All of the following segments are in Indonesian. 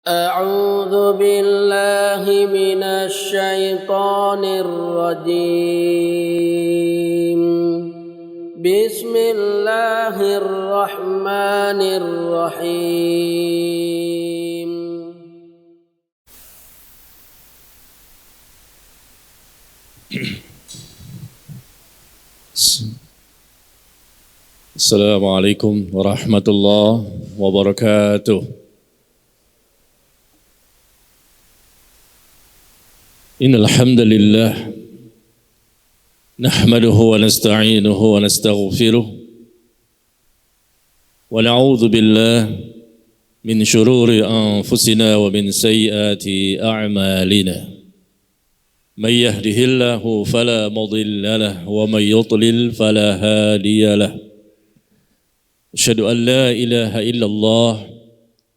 أعوذ بالله من الشيطان الرجيم بسم الله الرحمن الرحيم Assalamualaikum warahmatullahi wabarakatuh. Innal hamdalillah nahmaduhu wa nasta'inuhu wa nastaghfiruh wa na'udzu billahi min shururi anfusina wa min sayyiati a'malina. May yahdihillahu fala mudilla lahu wa may yudlil fala hadiya lahu. Asyhadu an la ilaha illallah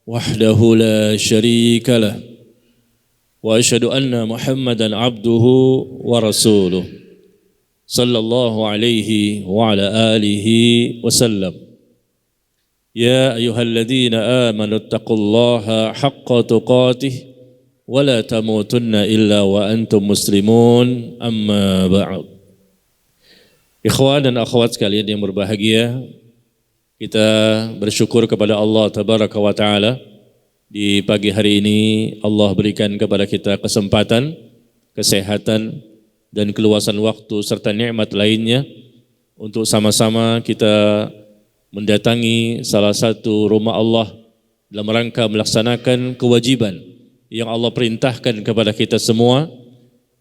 wahdahu la syarika lah wa asyhadu anna Muhammadan abduhu wa rasuluh sallallahu alaihi wa ala alihi wasallam. Ya ayyuhalladzina amanu taqullaha haqqa tuqatih wa la tamutunna illa wa antum muslimun, amma ba'd. Ikhwan dan akhwat sekalian yang berbahagia, kita bersyukur kepada Allah Tabaraka wa Ta'ala. Di pagi hari ini Allah berikan kepada kita kesempatan, kesehatan, dan keluasan waktu serta nikmat lainnya untuk sama-sama kita mendatangi salah satu rumah Allah dalam rangka melaksanakan kewajiban yang Allah perintahkan kepada kita semua,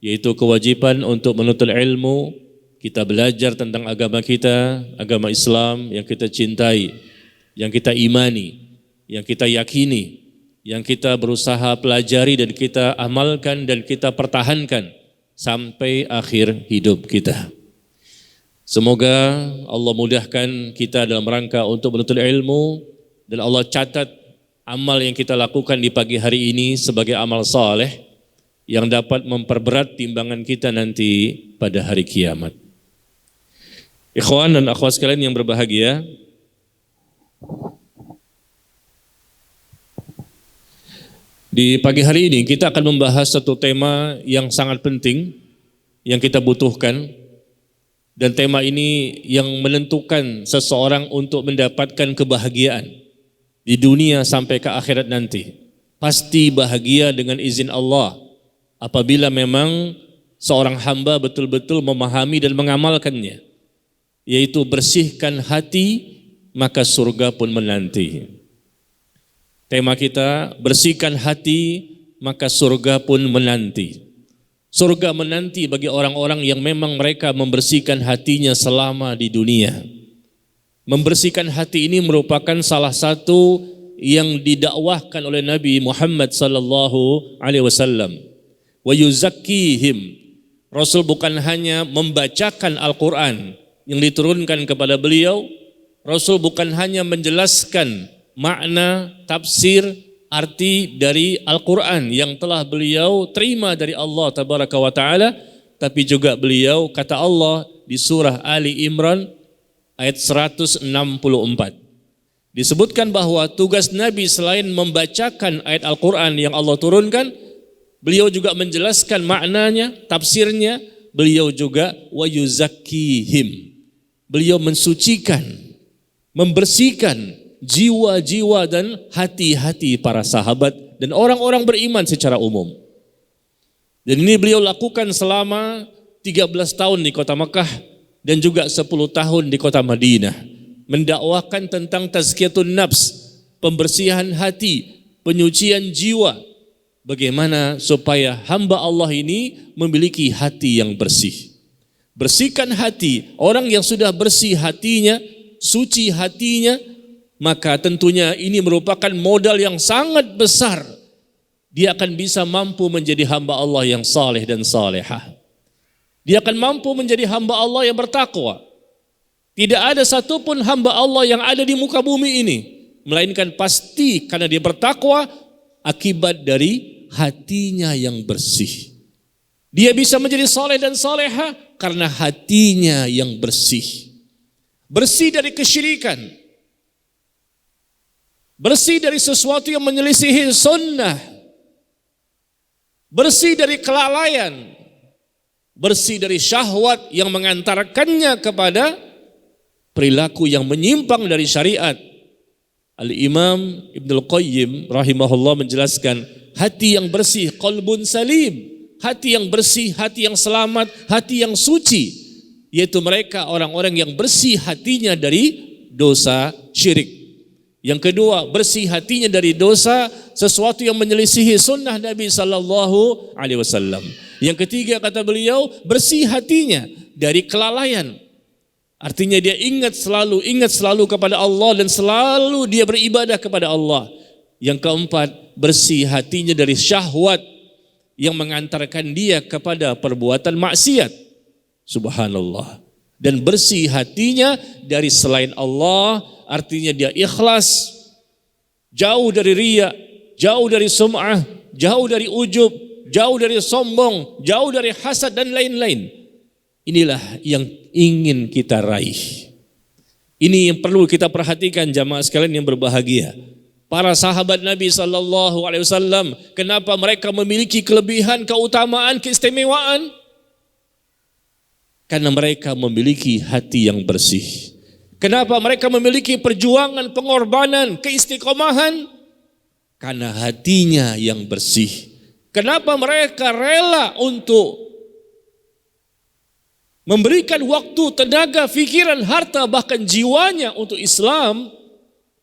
yaitu kewajiban untuk menuntut ilmu. Kita belajar tentang agama kita, agama Islam yang kita cintai, yang kita imani, yang kita yakini, yang kita berusaha pelajari dan kita amalkan dan kita pertahankan sampai akhir hidup kita. Semoga Allah mudahkan kita dalam rangka untuk menuntut ilmu dan Allah catat amal yang kita lakukan di pagi hari ini sebagai amal saleh yang dapat memperberat timbangan kita nanti pada hari kiamat. Ikhwan dan akhwat sekalian yang berbahagia, di pagi hari ini kita akan membahas satu tema yang sangat penting yang kita butuhkan, dan tema ini yang menentukan seseorang untuk mendapatkan kebahagiaan di dunia sampai ke akhirat nanti. Pasti bahagia dengan izin Allah apabila memang seorang hamba betul-betul memahami dan mengamalkannya, yaitu bersihkan hati maka surga pun menanti. Tema kita, bersihkan hati maka surga pun menanti. Surga menanti bagi orang-orang yang memang mereka membersihkan hatinya selama di dunia. Membersihkan hati ini merupakan salah satu yang didakwahkan oleh Nabi Muhammad sallallahu alaihi wasallam. Wa yuzakkihim. Rasul bukan hanya membacakan Al-Qur'an yang diturunkan kepada beliau, Rasul bukan hanya menjelaskan makna, tafsir, arti dari Al-Quran yang telah beliau terima dari Allah Tabaraka wa Ta'ala, tapi juga beliau, kata Allah di surah Ali Imran ayat 164, disebutkan bahwa tugas Nabi selain membacakan ayat Al-Quran yang Allah turunkan, beliau juga menjelaskan maknanya, tafsirnya, beliau juga wa yuzakkihim. Beliau mensucikan, membersihkan jiwa-jiwa dan hati-hati para sahabat dan orang-orang beriman secara umum. Dan ini beliau lakukan selama 13 tahun di kota Mekah dan juga 10 tahun di kota Madinah. Mendakwakan tentang tazkiyatun nafs, pembersihan hati, penyucian jiwa. Bagaimana supaya hamba Allah ini memiliki hati yang bersih. Bersihkan hati, orang yang sudah bersih hatinya, suci hatinya, maka tentunya ini merupakan modal yang sangat besar. Dia akan bisa mampu menjadi hamba Allah yang saleh dan salehah. Dia akan mampu menjadi hamba Allah yang bertakwa. Tidak ada satupun hamba Allah yang ada di muka bumi ini, melainkan pasti karena dia bertakwa akibat dari hatinya yang bersih. Dia bisa menjadi saleh dan salehah karena hatinya yang bersih. Bersih dari kesyirikan, bersih dari sesuatu yang menyelisihi sunnah, bersih dari kelalaian, bersih dari syahwat yang mengantarkannya kepada perilaku yang menyimpang dari syariat. Al-Imam Ibnul Qayyim rahimahullah menjelaskan, hati yang bersih, qalbun salim, hati yang bersih, hati yang selamat, hati yang suci, yaitu mereka orang-orang yang bersih hatinya dari dosa syirik. Yang kedua, bersih hatinya dari dosa sesuatu yang menyelisihi sunnah Nabi sallallahu alaihi wasallam. Yang ketiga, kata beliau, bersih hatinya dari kelalaian. Artinya dia ingat selalu kepada Allah dan selalu dia beribadah kepada Allah. Yang keempat, bersih hatinya dari syahwat yang mengantarkan dia kepada perbuatan maksiat. Subhanallah. Dan bersih hatinya dari selain Allah, artinya dia ikhlas, jauh dari riya, jauh dari sum'ah, jauh dari ujub, jauh dari sombong, jauh dari hasad dan lain-lain. Inilah yang ingin kita raih. Ini yang perlu kita perhatikan jamaah sekalian yang berbahagia. Para sahabat Nabi sallallahu alaihi wasallam, kenapa mereka memiliki kelebihan, keutamaan, keistimewaan? Karena mereka memiliki hati yang bersih. Kenapa mereka memiliki perjuangan, pengorbanan, keistiqomahan? Karena hatinya yang bersih. Kenapa mereka rela untuk memberikan waktu, tenaga, fikiran, harta, bahkan jiwanya untuk Islam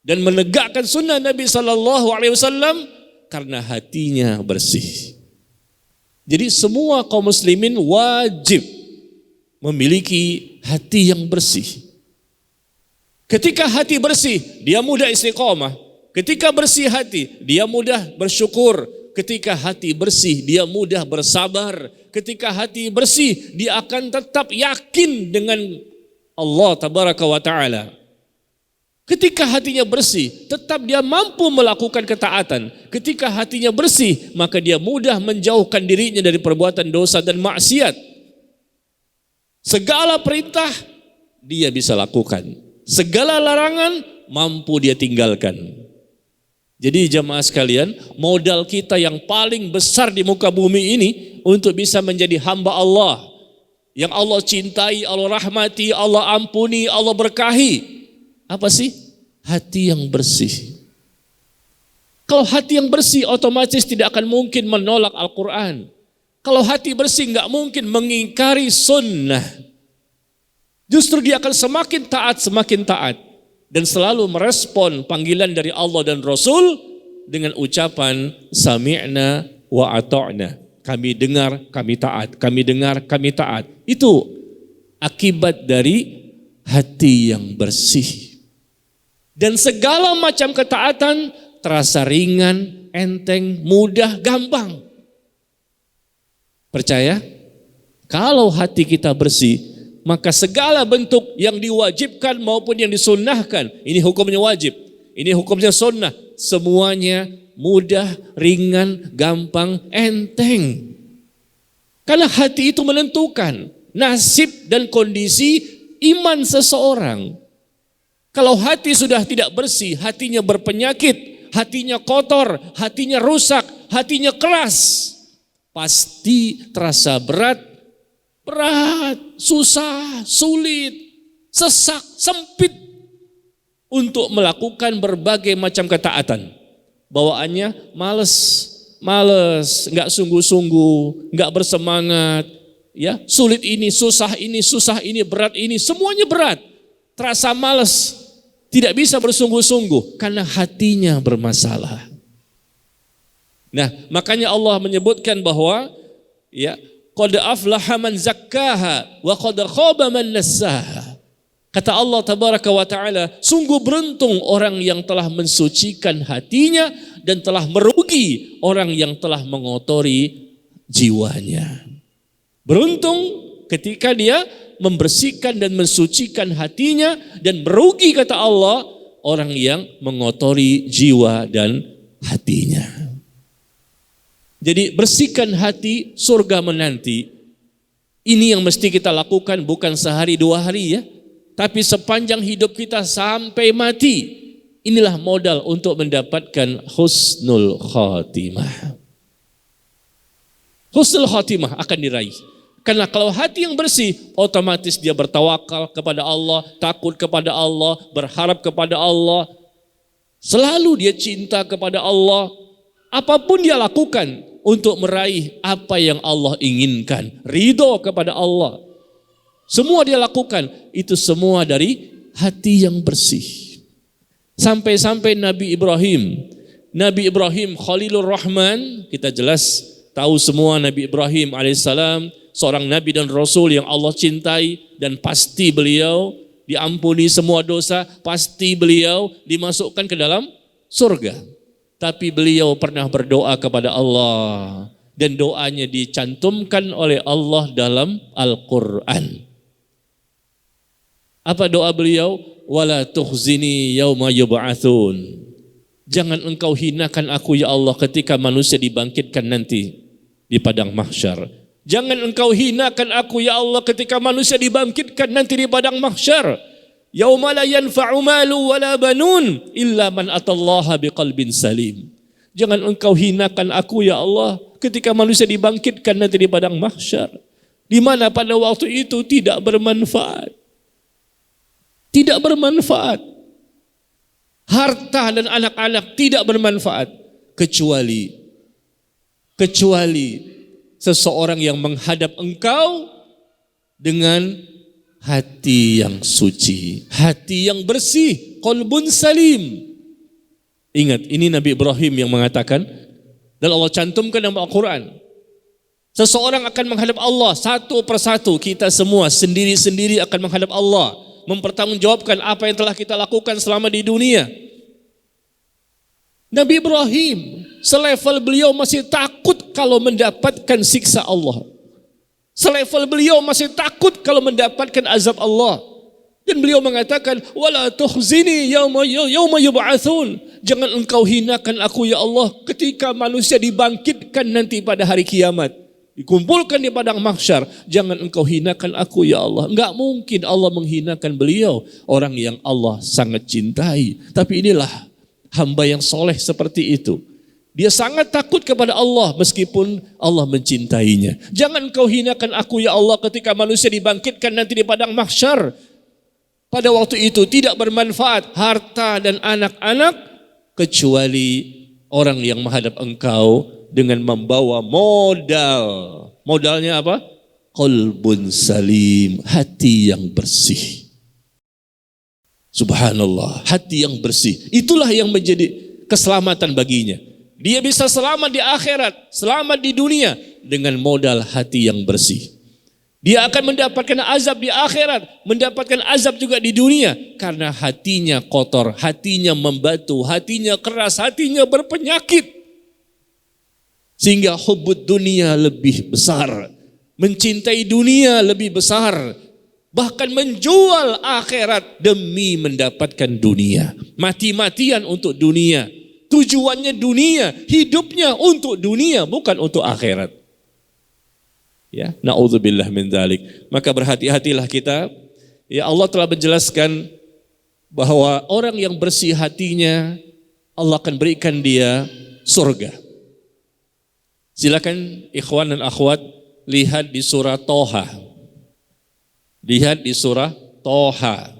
dan menegakkan sunnah Nabi sallallahu alaihi wasallam? Karena hatinya bersih. Jadi semua kaum muslimin wajib memiliki hati yang bersih. Ketika hati bersih, dia mudah istiqomah. Ketika bersih hati, dia mudah bersyukur. Ketika hati bersih, dia mudah bersabar. Ketika hati bersih, dia akan tetap yakin dengan Allah tabaraka wa ta'ala. Ketika hatinya bersih, tetap dia mampu melakukan ketaatan. Ketika hatinya bersih, maka dia mudah menjauhkan dirinya dari perbuatan dosa dan maksiat. Segala perintah dia bisa lakukan. Segala larangan mampu dia tinggalkan. Jadi jamaah sekalian, modal kita yang paling besar di muka bumi ini untuk bisa menjadi hamba Allah, yang Allah cintai, Allah rahmati, Allah ampuni, Allah berkahi. Apa sih? Hati yang bersih. Kalau hati yang bersih, otomatis tidak akan mungkin menolak Al-Quran. Kalau hati bersih nggak mungkin mengingkari sunnah. Justru dia akan semakin taat, dan selalu merespon panggilan dari Allah dan Rasul dengan ucapan sami'na wa ata'na. Kami dengar, kami taat. Kami dengar, kami taat. Itu akibat dari hati yang bersih. Dan segala macam ketaatan terasa ringan, enteng, mudah, gampang. Percaya? Kalau hati kita bersih, maka segala bentuk yang diwajibkan maupun yang disunnahkan, ini hukumnya wajib, ini hukumnya sunnah, semuanya mudah, ringan, gampang, enteng. Karena hati itu menentukan nasib dan kondisi iman seseorang. Kalau hati sudah tidak bersih, hatinya berpenyakit, hatinya kotor, hatinya rusak, hatinya keras, pasti terasa berat, susah, sulit, sesak, sempit untuk melakukan berbagai macam ketaatan. Bawaannya males, nggak sungguh-sungguh, nggak bersemangat, ya, sulit ini, susah ini, berat ini, semuanya berat. Terasa males, tidak bisa bersungguh-sungguh karena hatinya bermasalah. Nah, makanya Allah menyebutkan bahwa ya, qad aflaha man zakkaha wa qad khaba man dassaha. Kata Allah tabaraka wa taala, sungguh beruntung orang yang telah mensucikan hatinya dan telah merugi orang yang telah mengotori jiwanya. Beruntung ketika dia membersihkan dan mensucikan hatinya, dan merugi kata Allah orang yang mengotori jiwa dan hatinya. Jadi bersihkan hati, surga menanti. Ini yang mesti kita lakukan bukan sehari dua hari ya, tapi sepanjang hidup kita sampai mati. Inilah modal untuk mendapatkan husnul khatimah. Husnul khatimah akan diraih. Karena kalau hati yang bersih, otomatis dia bertawakal kepada Allah, takut kepada Allah, berharap kepada Allah. Selalu dia cinta kepada Allah. Apapun dia lakukan untuk meraih apa yang Allah inginkan. Ridho kepada Allah. Semua dia lakukan, itu semua dari hati yang bersih. Sampai-sampai Nabi Ibrahim Khalilur Rahman, kita jelas tahu semua Nabi Ibrahim alaihissalam seorang Nabi dan Rasul yang Allah cintai, dan pasti beliau diampuni semua dosa, pasti beliau dimasukkan ke dalam surga. Tapi beliau pernah berdoa kepada Allah, dan doanya dicantumkan oleh Allah dalam Al-Quran. Apa doa beliau? Wala tukhzini yauma yub'atsun. Jangan engkau hinakan aku ya Allah ketika manusia dibangkitkan nanti di padang mahsyar. Jangan engkau hinakan aku ya Allah ketika manusia dibangkitkan nanti di padang mahsyar. Yauma la yanfa'u malu wala banun illa man atallaha biqalbin salim. Jangan engkau hinakan aku ya Allah ketika manusia dibangkitkan nanti di padang mahsyar, di mana pada waktu itu tidak bermanfaat. Tidak bermanfaat. Harta dan anak-anak tidak bermanfaat. Kecuali seseorang yang menghadap engkau dengan hati yang suci, hati yang bersih, qalbun salim. Ingat, ini Nabi Ibrahim yang mengatakan, dan Allah cantumkan dalam Al-Quran. Seseorang akan menghadap Allah satu persatu, kita semua sendiri-sendiri akan menghadap Allah, mempertanggungjawabkan apa yang telah kita lakukan selama di dunia. Nabi Ibrahim, selevel beliau masih takut kalau mendapatkan siksa Allah. Selevel beliau masih takut kalau mendapatkan azab Allah. Dan beliau mengatakan, wala tukhzini yauma yub'atsun. Jangan engkau hinakan aku ya Allah ketika manusia dibangkitkan nanti pada hari kiamat. Dikumpulkan di padang mahsyar, jangan engkau hinakan aku ya Allah. Enggak mungkin Allah menghinakan beliau, orang yang Allah sangat cintai. Tapi inilah hamba yang soleh seperti itu. Dia sangat takut kepada Allah meskipun Allah mencintainya. Jangan engkau hinakan aku ya Allah ketika manusia dibangkitkan nanti di padang mahsyar. Pada waktu itu tidak bermanfaat harta dan anak-anak, kecuali orang yang menghadap engkau dengan membawa modal. Modalnya apa? Qalbun salim, hati yang bersih. Subhanallah, hati yang bersih. Itulah yang menjadi keselamatan baginya. Dia bisa selamat di akhirat, selamat di dunia dengan modal hati yang bersih. Dia akan mendapatkan azab di akhirat, mendapatkan azab juga di dunia karena hatinya kotor, hatinya membatu, hatinya keras, hatinya berpenyakit. Sehingga hubbud dunia lebih besar, mencintai dunia lebih besar, bahkan menjual akhirat demi mendapatkan dunia. Mati-matian untuk dunia, tujuannya dunia, hidupnya untuk dunia, bukan untuk akhirat. Ya, na'udzubillah min dzalik. Maka berhati-hatilah kita. Ya, Allah telah menjelaskan bahwa orang yang bersih hatinya, Allah akan berikan dia surga. Silakan ikhwan dan akhwat lihat di surah Toha. Lihat di surah Toha.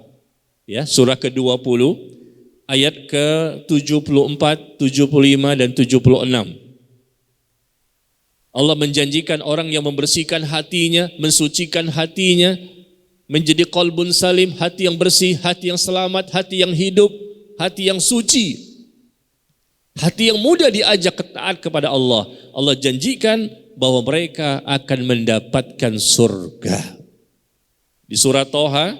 Ya, surah ke-20 ayat ke-74, 75 dan 76. Allah menjanjikan orang yang membersihkan hatinya, mensucikan hatinya, menjadi qalbun salim, hati yang bersih, hati yang selamat, hati yang hidup, hati yang suci. Hati yang mudah diajak taat kepada Allah. Allah janjikan bahwa mereka akan mendapatkan surga. Di surah Toha,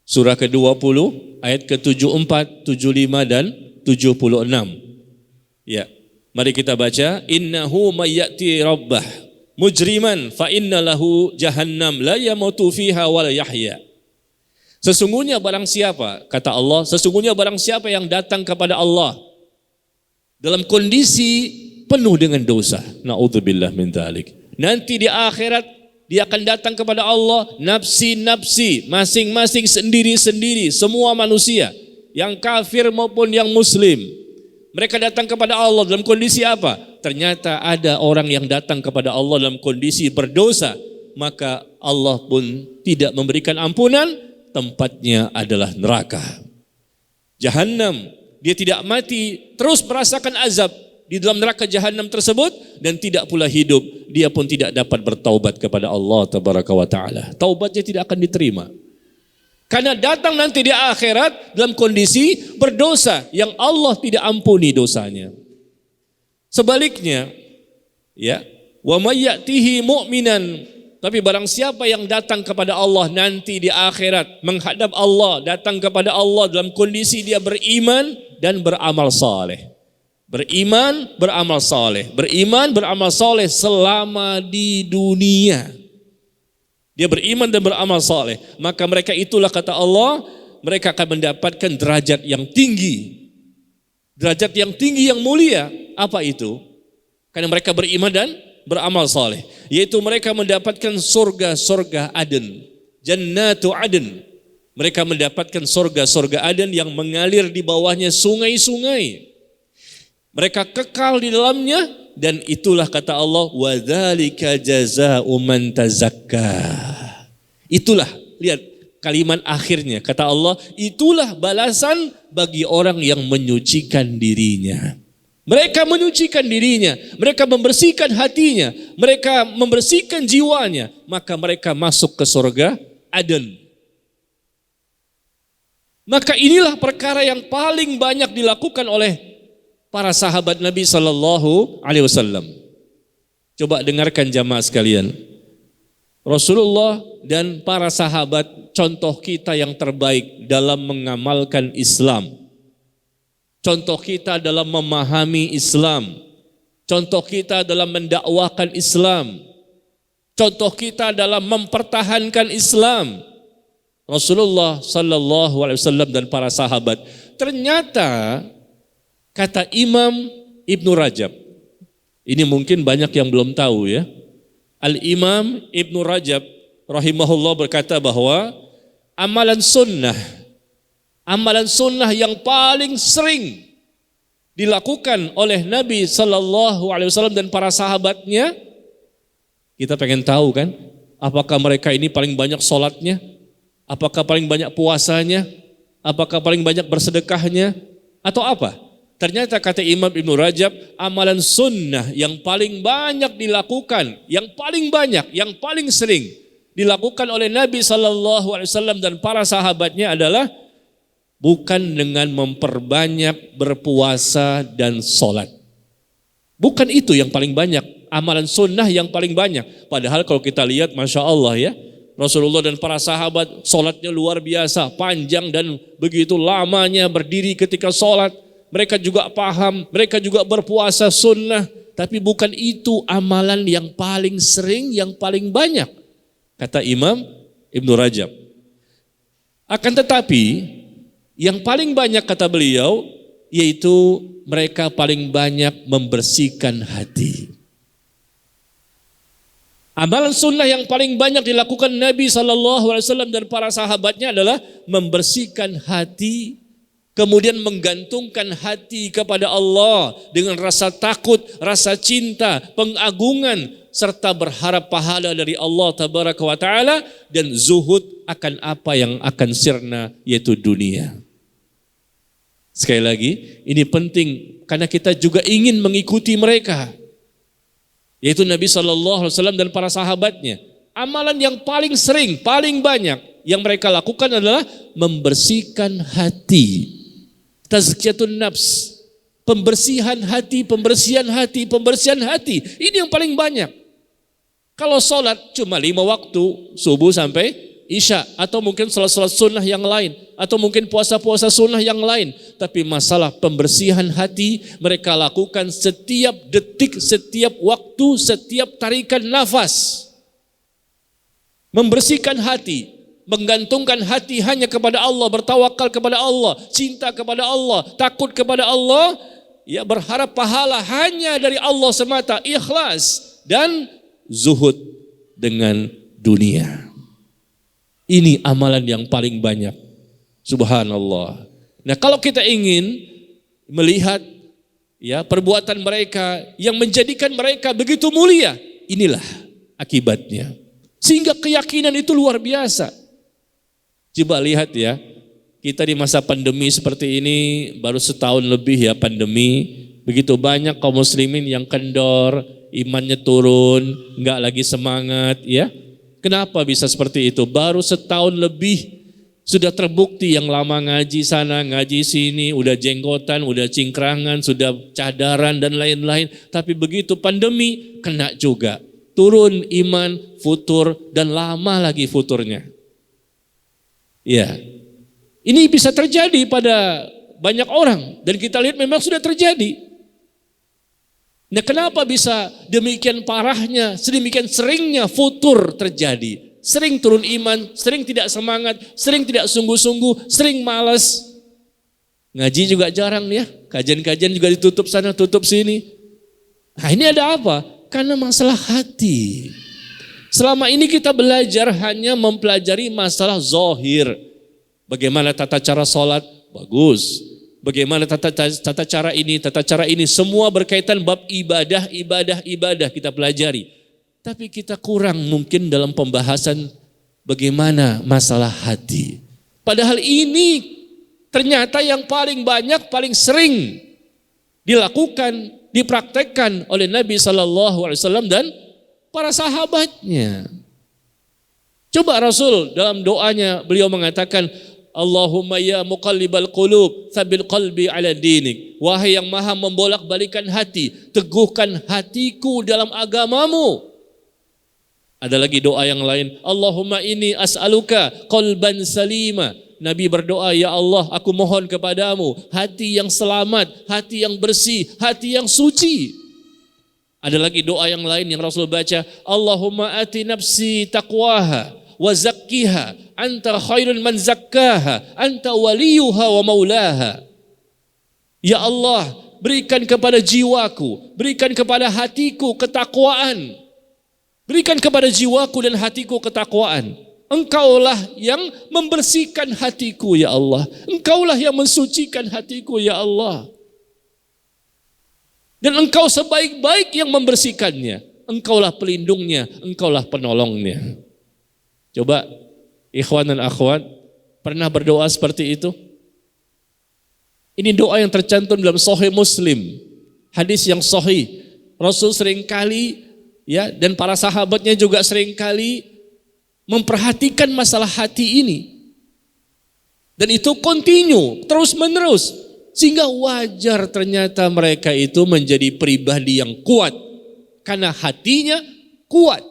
surah ke-20, ayat ke-74, 75 dan 76. Ya, mari kita baca. Innahu may ya'ti rabbah mujriman fa inna lahu jahannam la yamutu fiha wa la yahya. Sesungguhnya barang siapa, kata Allah, sesungguhnya barang siapa yang datang kepada Allah dalam kondisi penuh dengan dosa, na'udzubillah min dzalik, nanti di akhirat dia akan datang kepada Allah nafsi-nafsi, masing-masing sendiri-sendiri, semua manusia yang kafir maupun yang muslim. Mereka datang kepada Allah dalam kondisi apa? Ternyata ada orang yang datang kepada Allah dalam kondisi berdosa, maka Allah pun tidak memberikan ampunan, tempatnya adalah neraka. Jahannam, dia tidak mati, terus merasakan azab di dalam neraka Jahannam tersebut dan tidak pula hidup. Dia pun tidak dapat bertaubat kepada Allah tabaraka wa taala. Taubatnya tidak akan diterima. Karena datang nanti di akhirat dalam kondisi berdosa yang Allah tidak ampuni dosanya. Sebaliknya, ya, wa may ya'tihi mu'minan, tapi barang siapa yang datang kepada Allah nanti di akhirat, menghadap Allah, datang kepada Allah dalam kondisi dia beriman dan beramal saleh. Beriman, beramal saleh. Beriman, beramal saleh selama di dunia. Dia beriman dan beramal saleh, maka mereka itulah kata Allah, mereka akan mendapatkan derajat yang tinggi. Derajat yang tinggi yang mulia. Apa itu? Karena mereka beriman dan beramal saleh, yaitu mereka mendapatkan surga-surga Aden, Jannatu Aden. Mereka mendapatkan surga-surga Aden yang mengalir di bawahnya sungai-sungai. Mereka kekal di dalamnya. Dan itulah kata Allah, wa dzalika jazaa'u man tazakka. Itulah, lihat kalimat akhirnya, kata Allah, itulah balasan bagi orang yang menyucikan dirinya. Mereka menyucikan dirinya, mereka membersihkan hatinya, mereka membersihkan jiwanya, maka mereka masuk ke surga Aden. Maka inilah perkara yang paling banyak dilakukan oleh para sahabat Nabi Sallallahu Alaihi Wasallam. Coba dengarkan jamaah sekalian. Rasulullah dan para sahabat contoh kita yang terbaik dalam mengamalkan Islam. Contoh kita dalam memahami Islam. Contoh kita dalam mendakwakan Islam. Contoh kita dalam mempertahankan Islam. Rasulullah Sallallahu Alaihi Wasallam dan para sahabat. Ternyata kata Imam Ibnu Rajab, ini mungkin banyak yang belum tahu ya. Al-Imam Ibnu Rajab rahimahullah berkata bahwa amalan sunnah yang paling sering dilakukan oleh Nabi Sallallahu Alaihi Wasallam dan para sahabatnya, kita pengen tahu kan, apakah mereka ini paling banyak sholatnya, apakah paling banyak puasanya, apakah paling banyak bersedekahnya, atau apa? Ternyata kata Imam Ibnu Rajab, amalan sunnah yang paling banyak dilakukan, yang paling banyak, yang paling sering dilakukan oleh Nabi Sallallahu Alaihi Wasallam dan para sahabatnya adalah bukan dengan memperbanyak berpuasa dan sholat. Bukan itu yang paling banyak, amalan sunnah yang paling banyak. Padahal kalau kita lihat, Masya Allah ya, Rasulullah dan para sahabat sholatnya luar biasa, panjang dan begitu lamanya berdiri ketika sholat. Mereka juga paham, mereka juga berpuasa sunnah, tapi bukan itu amalan yang paling sering, yang paling banyak, kata Imam Ibnu Rajab. Akan tetapi, yang paling banyak kata beliau, yaitu mereka paling banyak membersihkan hati. Amalan sunnah yang paling banyak dilakukan Nabi SAW dan para sahabatnya adalah membersihkan hati, kemudian menggantungkan hati kepada Allah dengan rasa takut, rasa cinta, pengagungan, serta berharap pahala dari Allah Tabaraka wa Ta'ala dan zuhud akan apa yang akan sirna, yaitu dunia. Sekali lagi, ini penting karena kita juga ingin mengikuti mereka, yaitu Nabi SAW dan para sahabatnya. Amalan yang paling sering, paling banyak yang mereka lakukan adalah membersihkan hati. Tazkiyatun nafs, pembersihan hati, pembersihan hati, pembersihan hati. Ini yang paling banyak. Kalau sholat cuma 5 waktu, subuh sampai isya, atau mungkin sholat-sholat sunnah yang lain, atau mungkin puasa-puasa sunnah yang lain. Tapi masalah pembersihan hati mereka lakukan setiap detik, setiap waktu, setiap tarikan nafas. Membersihkan hati, menggantungkan hati hanya kepada Allah, bertawakal kepada Allah, cinta kepada Allah, takut kepada Allah, ya berharap pahala hanya dari Allah semata, ikhlas dan zuhud dengan dunia. Ini amalan yang paling banyak. Subhanallah. Nah, kalau kita ingin melihat ya perbuatan mereka yang menjadikan mereka begitu mulia, inilah akibatnya. Sehingga keyakinan itu luar biasa. Coba lihat ya, kita di masa pandemi seperti ini, baru setahun lebih ya pandemi, begitu banyak kaum muslimin yang kendor, imannya turun, enggak lagi semangat ya. Kenapa bisa seperti itu? Baru setahun lebih sudah terbukti yang lama ngaji sana, ngaji sini, udah jenggotan, udah cingkrangan, sudah cadaran dan lain-lain. Tapi begitu pandemi, kena juga. Turun iman, futur, dan lama lagi futurnya. Ya, ini bisa terjadi pada banyak orang. Dan kita lihat memang sudah terjadi. Nah, kenapa bisa demikian parahnya, sedemikian seringnya futur terjadi? Sering turun iman, sering tidak semangat, sering tidak sungguh-sungguh, sering malas. Ngaji juga jarang ya, kajian-kajian juga ditutup sana, tutup sini. Nah, ini ada apa? Karena masalah hati. Selama ini kita belajar hanya mempelajari masalah zahir. Bagaimana tata cara sholat? Bagus. Bagaimana tata cara ini, semua berkaitan bab ibadah kita pelajari. Tapi kita kurang mungkin dalam pembahasan bagaimana masalah hati. Padahal ini ternyata yang paling banyak, paling sering dilakukan, dipraktekkan oleh Nabi SAW dan para sahabatnya. Coba Rasul dalam doanya beliau mengatakan, Allahumma ya muqallibal qulub, tsabil qalbi ala dinik. Wahai yang maha membolak-balikan hati, teguhkan hatiku dalam agamamu. Ada lagi doa yang lain, Allahumma inni as'aluka qalban salima. Nabi berdoa, ya Allah aku mohon kepadamu hati yang selamat, hati yang bersih, hati yang suci. Ada lagi doa yang lain yang Rasul baca, Allahumma ati nafsi taqwaha wa zakkiha anta khairun man zakkaha anta waliyuha wa maulaha. Ya Allah, berikan kepada jiwaku, berikan kepada hatiku ketakwaan. Berikan kepada jiwaku dan hatiku ketakwaan. Engkaulah yang membersihkan hatiku ya Allah. Engkaulah yang mensucikan hatiku ya Allah. Dan engkau sebaik-baik yang membersihkannya. Engkaulah pelindungnya, engkaulah penolongnya. Coba ikhwan dan akhwat, pernah berdoa seperti itu? Ini doa yang tercantum dalam Sahih Muslim, hadis yang sahih. Rasul seringkali ya dan para sahabatnya juga seringkali memperhatikan masalah hati ini. Dan itu kontinu, terus menerus. Sehingga wajar ternyata mereka itu menjadi pribadi yang kuat. Karena hatinya kuat.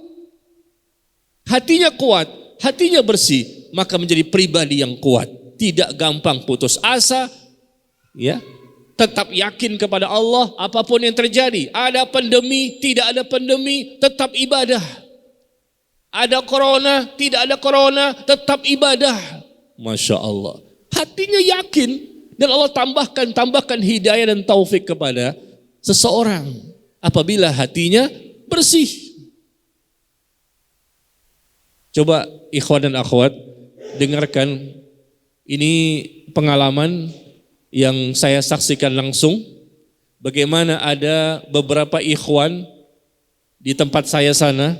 Hatinya kuat, hatinya bersih, maka menjadi pribadi yang kuat. Tidak gampang putus asa, ya, tetap yakin kepada Allah apapun yang terjadi. Ada pandemi, tidak ada pandemi, tetap ibadah. Ada corona, tidak ada corona, tetap ibadah. Masya Allah. Hatinya yakin dan Allah tambahkan hidayah dan taufik kepada seseorang apabila hatinya bersih. Coba ikhwan dan akhwat dengarkan, ini pengalaman yang saya saksikan langsung. Bagaimana ada beberapa ikhwan di tempat saya sana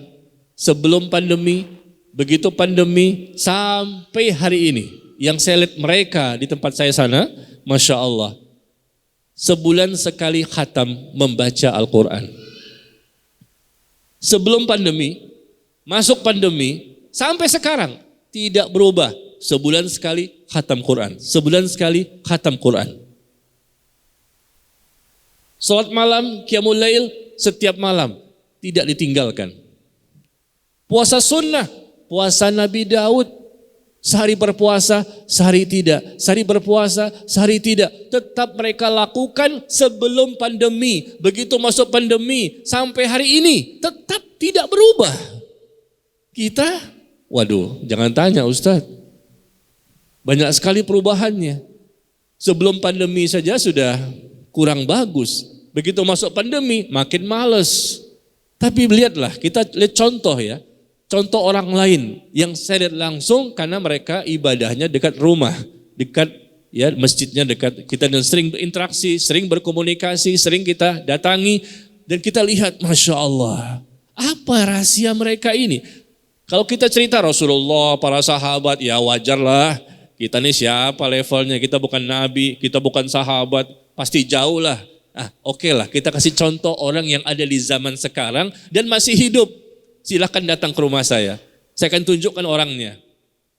sebelum pandemi, begitu pandemi sampai hari ini. Yang saya lihat mereka di tempat saya sana, Masya Allah, sebulan sekali khatam membaca Al-Quran. Sebelum pandemi, masuk pandemi, sampai sekarang tidak berubah. Sebulan sekali khatam Quran. Sebulan sekali khatam Quran. Salat malam, qiyamul lail setiap malam tidak ditinggalkan. Puasa sunnah, puasa Nabi Daud. Sehari berpuasa, sehari tidak. Sehari berpuasa, sehari tidak. Tetap mereka lakukan sebelum pandemi. Begitu masuk pandemi sampai hari ini tetap tidak berubah. Kita, waduh, jangan tanya Ustadz. Banyak sekali perubahannya. Sebelum pandemi saja sudah kurang bagus. Begitu masuk pandemi makin males. Tapi lihatlah, kita lihat contoh ya. Contoh orang lain yang saya lihat langsung karena mereka ibadahnya dekat rumah, dekat ya masjidnya dekat, kita dan sering berinteraksi, sering berkomunikasi, sering kita datangi, dan kita lihat, Masya Allah, apa rahasia mereka ini? Kalau kita cerita Rasulullah, para sahabat, ya wajarlah, kita nih siapa levelnya, kita bukan nabi, kita bukan sahabat, pasti jauh lah. Oke lah, kita kasih contoh orang yang ada di zaman sekarang dan masih hidup. Silahkan datang ke rumah saya akan tunjukkan orangnya.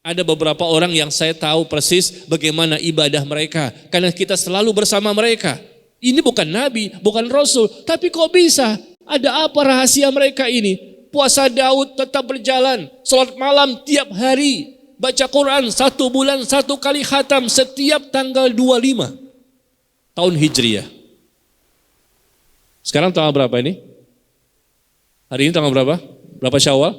Ada beberapa orang yang saya tahu persis bagaimana ibadah mereka. Karena kita selalu bersama mereka. Ini bukan nabi, bukan rasul. Tapi kok bisa? Ada apa rahasia mereka ini? Puasa Daud tetap berjalan. Salat malam tiap hari. Baca Quran 1 bulan 1 kali khatam setiap tanggal 25 tahun Hijriah. Sekarang tanggal berapa ini? Hari ini tanggal berapa? Berapa Syawal?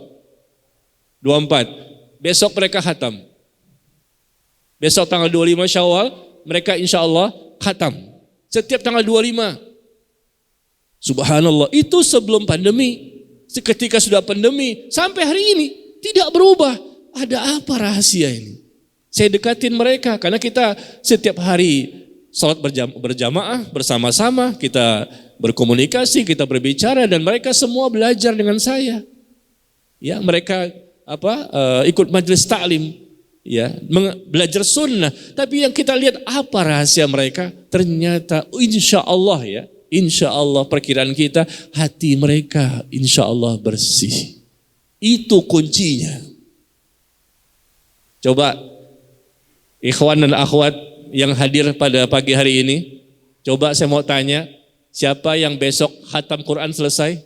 24. Besok mereka khatam. Besok tanggal 25 Syawal, mereka insya Allah khatam. Setiap tanggal 25. Subhanallah, itu sebelum pandemi. Ketika sudah pandemi, sampai hari ini tidak berubah. Ada apa rahasia ini? Saya dekatin mereka, karena kita setiap hari salat berjamaah, bersama-sama, kita berkomunikasi, kita berbicara, dan mereka semua belajar dengan saya. Ya, mereka ikut majelis taklim, ya, belajar sunnah. Tapi yang kita lihat apa rahasia mereka? Ternyata insya Allah ya, insya Allah perkiraan kita hati mereka insya Allah bersih. Itu kuncinya. Coba ikhwan dan akhwat yang hadir pada pagi hari ini, coba saya mau tanya, siapa yang besok khatam Quran selesai?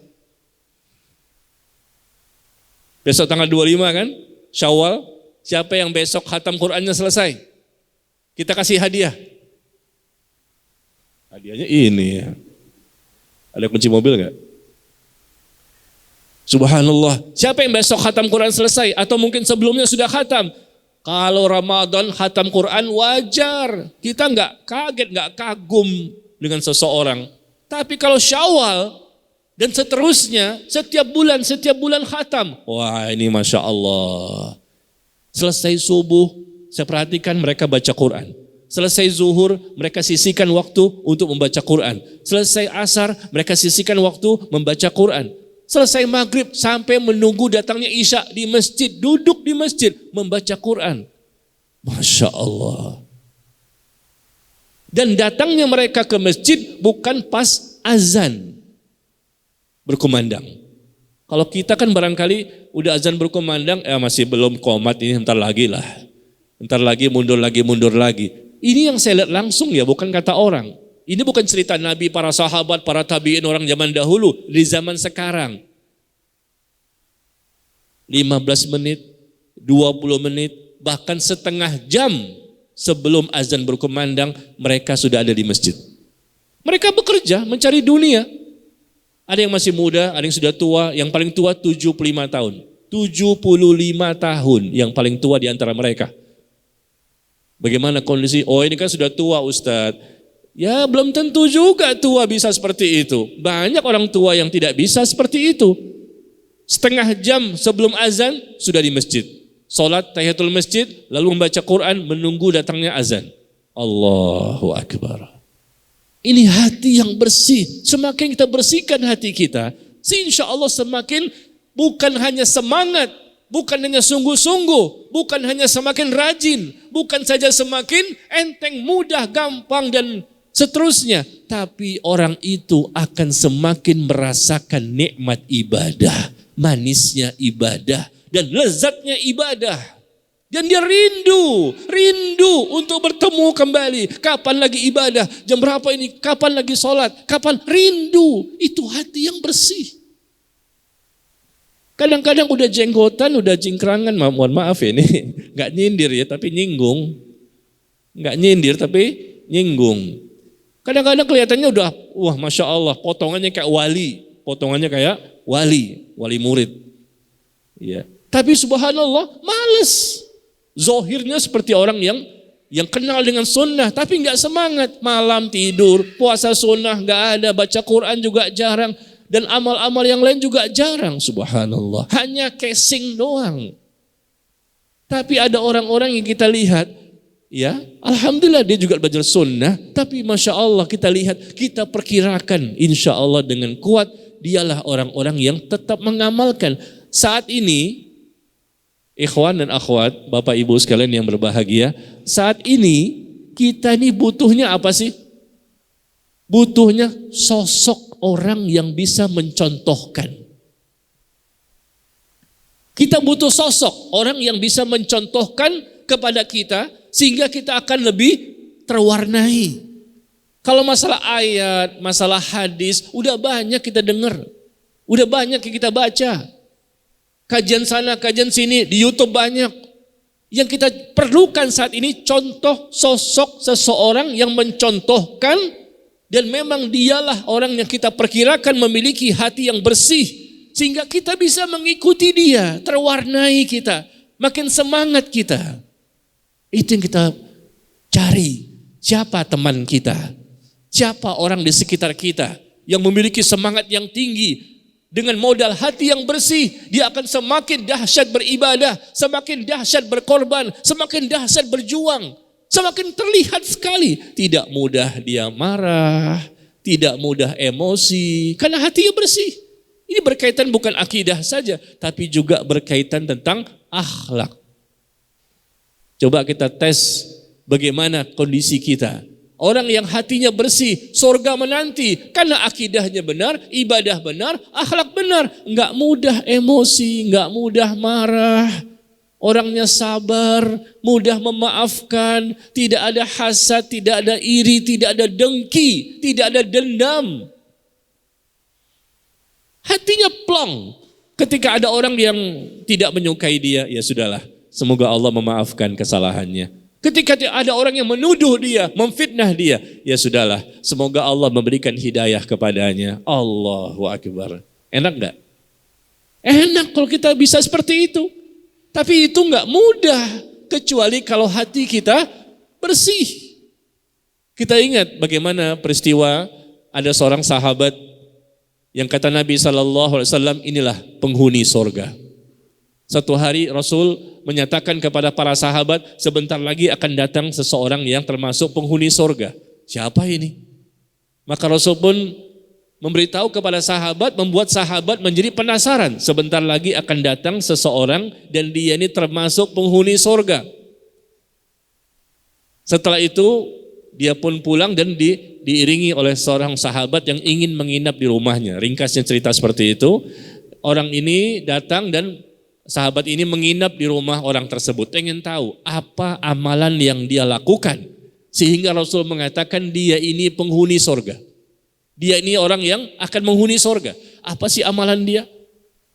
Besok tanggal 25 kan, Syawal, siapa yang besok khatam Qurannya selesai? Kita kasih hadiah. Hadiahnya ini ya. Ada kunci mobil enggak? Subhanallah, siapa yang besok khatam Quran selesai? Atau mungkin sebelumnya sudah khatam? Kalau Ramadan khatam Quran wajar. Kita enggak kaget, enggak kagum dengan seseorang. Tapi kalau Syawal dan seterusnya, setiap bulan khatam. Wah, ini Masya Allah. Selesai subuh, saya perhatikan mereka baca Quran. Selesai zuhur, mereka sisihkan waktu untuk membaca Quran. Selesai asar, mereka sisihkan waktu membaca Quran. Selesai maghrib, sampai menunggu datangnya Isya di masjid, duduk di masjid, membaca Quran. Masya Allah. Dan datangnya mereka ke masjid bukan pas azan berkumandang. Kalau kita kan barangkali udah azan berkumandang, masih belum qomat, ini bentar lagi lah. Bentar lagi, mundur lagi. Ini yang saya lihat langsung ya, bukan kata orang. Ini bukan cerita Nabi, para sahabat, para tabi'in, orang zaman dahulu. Di zaman sekarang. 15 menit, 20 menit, bahkan setengah jam sebelum azan berkumandang, mereka sudah ada di masjid. Mereka bekerja, mencari dunia. Ada yang masih muda, ada yang sudah tua, yang paling tua 75 tahun. 75 tahun yang paling tua di antara mereka. Bagaimana kondisi? Oh, ini kan sudah tua Ustadz. Ya belum tentu juga tua bisa seperti itu. Banyak orang tua yang tidak bisa seperti itu. Setengah jam sebelum azan sudah di masjid. Salat tahiyatul masjid, lalu membaca Quran, menunggu datangnya azan. Allahu Akbar. Ini hati yang bersih. Semakin kita bersihkan hati kita, insya Allah semakin bukan hanya semangat, bukan hanya sungguh-sungguh, bukan hanya semakin rajin, bukan saja semakin enteng, mudah, gampang dan seterusnya, tapi orang itu akan semakin merasakan nikmat ibadah, manisnya ibadah dan lezatnya ibadah. Dan dia rindu untuk bertemu kembali. Kapan lagi ibadah? Jam berapa ini? Kapan lagi sholat? Kapan? Rindu. Itu hati yang bersih. Kadang-kadang udah jenggotan, udah jingkrangan, mohon maaf ya ini. Gak nyindir ya, tapi nyinggung. Gak nyindir, tapi nyinggung. Kadang-kadang kelihatannya udah, wah Masya Allah, potongannya kayak wali. Potongannya kayak wali murid. Ya. Tapi subhanallah, males. Zohirnya seperti orang yang kenal dengan sunnah, tapi nggak semangat. Malam tidur, puasa sunnah nggak ada, baca Quran juga jarang, dan amal-amal yang lain juga jarang. Subhanallah, hanya casing doang. Tapi ada orang-orang yang kita lihat, Ya, alhamdulillah dia juga belajar sunnah, tapi masya Allah kita lihat, kita perkirakan insya Allah dengan kuat dialah orang-orang yang tetap mengamalkan. Saat ini, ikhwan dan akhwat, bapak ibu sekalian yang berbahagia, saat ini kita ini butuhnya apa sih? Butuhnya sosok orang yang bisa mencontohkan. Kita butuh sosok orang yang bisa mencontohkan kepada kita, sehingga kita akan lebih terwarnai. Kalau masalah ayat, masalah hadis, udah banyak kita dengar. Udah banyak yang kita baca. Kajian sana, kajian sini, di YouTube banyak. Yang kita perlukan saat ini contoh sosok seseorang yang mencontohkan, dan memang dialah orang yang kita perkirakan memiliki hati yang bersih. Sehingga kita bisa mengikuti dia, terwarnai kita, makin semangat kita. Itu yang kita cari. Siapa teman kita? Siapa orang di sekitar kita yang memiliki semangat yang tinggi? Dengan modal hati yang bersih, dia akan semakin dahsyat beribadah, semakin dahsyat berkorban, semakin dahsyat berjuang. Semakin terlihat sekali. Tidak mudah dia marah, tidak mudah emosi, karena hatinya bersih. Ini berkaitan bukan akidah saja, tapi juga berkaitan tentang akhlak. Coba kita tes bagaimana kondisi kita. Orang yang hatinya bersih, surga menanti. Karena akidahnya benar, ibadah benar, akhlak benar. Enggak mudah emosi, enggak mudah marah. Orangnya sabar, mudah memaafkan. Tidak ada hasad, tidak ada iri, tidak ada dengki, tidak ada dendam. Hatinya plong. Ketika ada orang yang tidak menyukai dia, ya sudahlah. Semoga Allah memaafkan kesalahannya. Ketika ada orang yang menuduh dia, memfitnah dia, ya sudahlah. Semoga Allah memberikan hidayah kepadanya. Allahu Akbar. Enak gak? Enak kalau kita bisa seperti itu. Tapi itu gak mudah. Kecuali kalau hati kita bersih. Kita ingat bagaimana peristiwa ada seorang sahabat yang kata Nabi SAW, inilah penghuni sorga. Satu hari Rasul menyatakan kepada para sahabat, sebentar lagi akan datang seseorang yang termasuk penghuni sorga. Siapa ini? Maka Rasul pun memberitahu kepada sahabat, membuat sahabat menjadi penasaran. Sebentar lagi akan datang seseorang dan dia ini termasuk penghuni sorga. Setelah itu dia pun pulang dan diiringi oleh seorang sahabat yang ingin menginap di rumahnya. Ringkasnya cerita seperti itu. Orang ini datang dan sahabat ini menginap di rumah orang tersebut, ingin tahu apa amalan yang dia lakukan. Sehingga Rasul mengatakan dia ini penghuni sorga. Dia ini orang yang akan menghuni sorga. Apa sih amalan dia?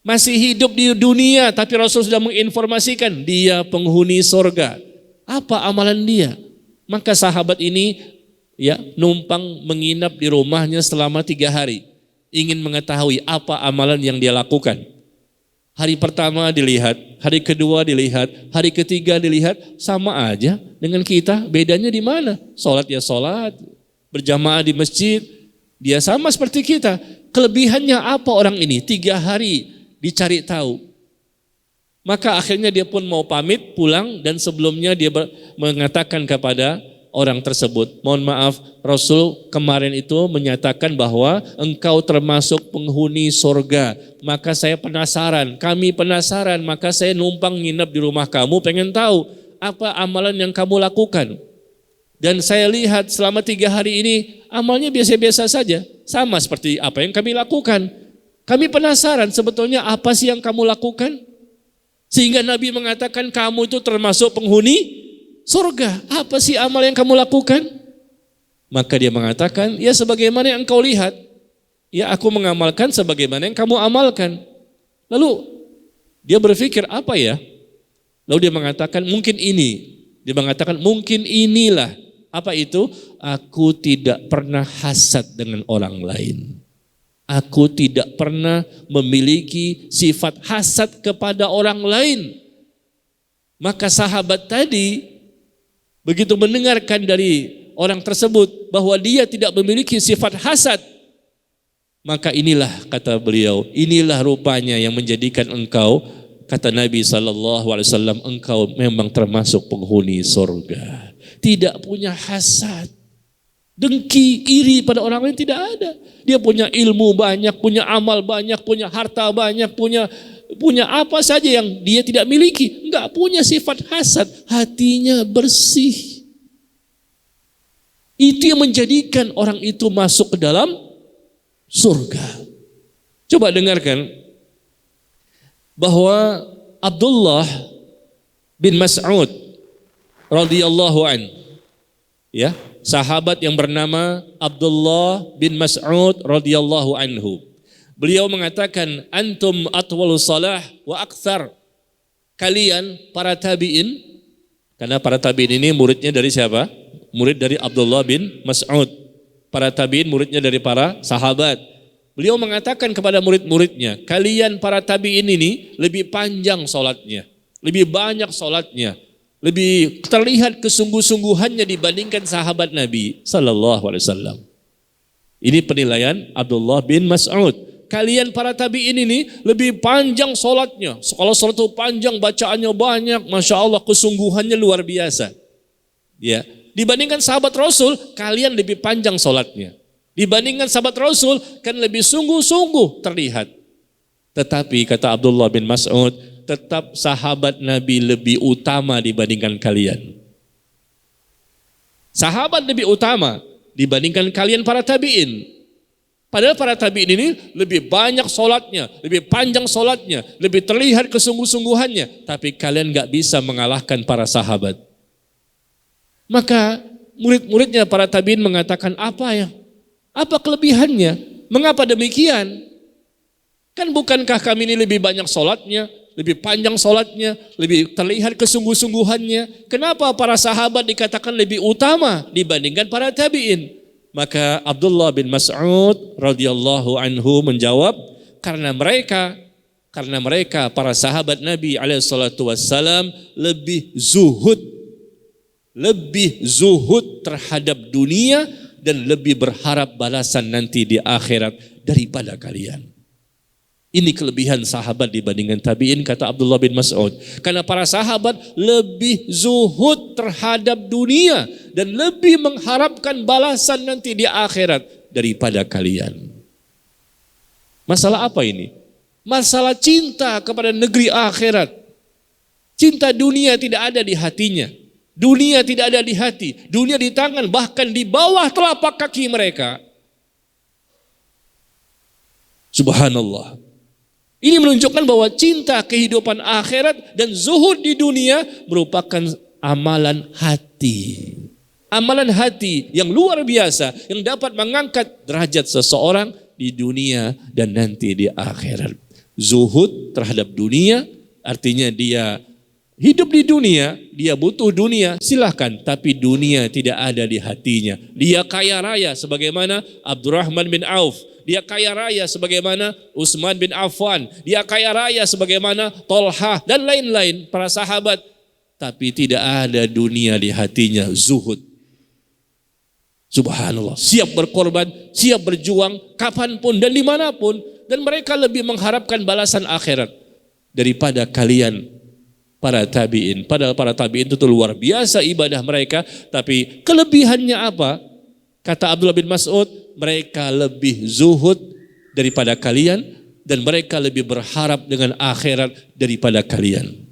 Masih hidup di dunia, tapi Rasul sudah menginformasikan dia penghuni sorga. Apa amalan dia? Maka sahabat ini ya numpang menginap di rumahnya selama 3 hari. Ingin mengetahui apa amalan yang dia lakukan. Hari pertama dilihat, hari kedua dilihat, hari ketiga dilihat, sama aja dengan kita. Bedanya di mana? Sholat ya sholat, berjamaah di masjid, dia sama seperti kita. Kelebihannya apa orang ini? 3 hari dicari tahu. Maka akhirnya dia pun mau pamit pulang dan sebelumnya dia mengatakan kepada orang tersebut, mohon maaf Rasul kemarin itu menyatakan bahwa engkau termasuk penghuni sorga. Maka saya penasaran, kami penasaran, maka saya numpang nginep di rumah kamu, pengen tahu apa amalan yang kamu lakukan. Dan saya lihat selama 3 hari ini amalnya biasa-biasa saja, sama seperti apa yang kami lakukan. Kami penasaran sebetulnya apa sih yang kamu lakukan? Sehingga Nabi mengatakan kamu itu termasuk penghuni surga. Apa sih amal yang kamu lakukan? Maka dia mengatakan, ya sebagaimana yang engkau lihat. Ya aku mengamalkan sebagaimana yang kamu amalkan. Lalu dia berpikir apa ya? Lalu dia mengatakan mungkin ini. Dia mengatakan mungkin inilah. Apa itu? Aku tidak pernah hasad dengan orang lain. Aku tidak pernah memiliki sifat hasad kepada orang lain. Maka sahabat tadi begitu mendengarkan dari orang tersebut bahwa dia tidak memiliki sifat hasad, maka inilah kata beliau, inilah rupanya yang menjadikan engkau, kata Nabi SAW, engkau memang termasuk penghuni surga. tidak punya hasad, dengki, iri pada orang lain, tidak ada. Dia punya ilmu banyak, punya amal banyak, punya harta banyak, punya apa saja yang dia tidak miliki. Enggak punya sifat hasad, hatinya bersih. Itu yang menjadikan orang itu masuk ke dalam surga. Coba dengarkan bahwa Abdullah bin Mas'ud radhiyallahu an, ya, sahabat yang bernama Abdullah bin Mas'ud radhiyallahu anhu. Beliau mengatakan, antum atwalus salah wa aktsar. Kalian para tabi'in, karena para tabi'in ini muridnya dari siapa? Murid dari Abdullah bin Mas'ud. Para tabi'in muridnya dari para sahabat. Beliau mengatakan kepada murid-muridnya, kalian para tabi'in ini lebih panjang sholatnya, lebih banyak sholatnya, lebih terlihat kesungguh-sungguhannya dibandingkan sahabat Nabi Sallallahu Alaihi Wasallam. Ini penilaian Abdullah bin Mas'ud. Kalian para tabi'in ini lebih panjang sholatnya. Kalau sholat itu panjang, bacaannya banyak, Masya Allah, kesungguhannya luar biasa. Ya, dibandingkan sahabat Rasul, kalian lebih panjang sholatnya. Dibandingkan sahabat Rasul kan lebih sungguh-sungguh terlihat. Tetapi kata Abdullah bin Mas'ud, tetap sahabat Nabi lebih utama dibandingkan kalian. Sahabat lebih utama dibandingkan kalian para tabi'in. Padahal para tabi'in ini lebih banyak sholatnya, lebih panjang sholatnya, lebih terlihat kesungguh-sungguhannya. Tapi kalian gak bisa mengalahkan para sahabat. Maka murid-muridnya para tabi'in mengatakan, apa kelebihannya? Mengapa demikian? Kan bukankah kami ini lebih banyak sholatnya, lebih panjang sholatnya, lebih terlihat kesungguh-sungguhannya? Kenapa para sahabat dikatakan lebih utama dibandingkan para tabi'in? Maka Abdullah bin Mas'ud radhiyallahu anhu menjawab, karena mereka para sahabat Nabi SAW lebih zuhud terhadap dunia dan lebih berharap balasan nanti di akhirat daripada kalian. Ini kelebihan sahabat dibandingkan tabi'in, kata Abdullah bin Mas'ud. Karena para sahabat lebih zuhud terhadap dunia dan lebih mengharapkan balasan nanti di akhirat daripada kalian. Masalah apa ini? Masalah cinta kepada negeri akhirat. Cinta dunia tidak ada di hatinya. Dunia tidak ada di hati, dunia di tangan, bahkan di bawah telapak kaki mereka. Subhanallah. Ini menunjukkan bahwa cinta kehidupan akhirat dan zuhud di dunia merupakan amalan hati. Amalan hati yang luar biasa, yang dapat mengangkat derajat seseorang di dunia dan nanti di akhirat. Zuhud terhadap dunia, artinya dia hidup di dunia, dia butuh dunia, silahkan. Tapi dunia tidak ada di hatinya. Dia kaya raya sebagaimana Abdurrahman bin Auf. Dia kaya raya sebagaimana Utsman bin Affan. Dia kaya raya sebagaimana Tolhah dan lain-lain para sahabat. Tapi tidak ada dunia di hatinya, zuhud. Subhanallah, siap berkorban, siap berjuang, kapanpun dan dimanapun. Dan mereka lebih mengharapkan balasan akhirat daripada kalian para tabi'in. Padahal para tabi'in itu luar biasa ibadah mereka, tapi kelebihannya apa? Kata Abdullah bin Mas'ud, mereka lebih zuhud daripada kalian dan mereka lebih berharap dengan akhirat daripada kalian.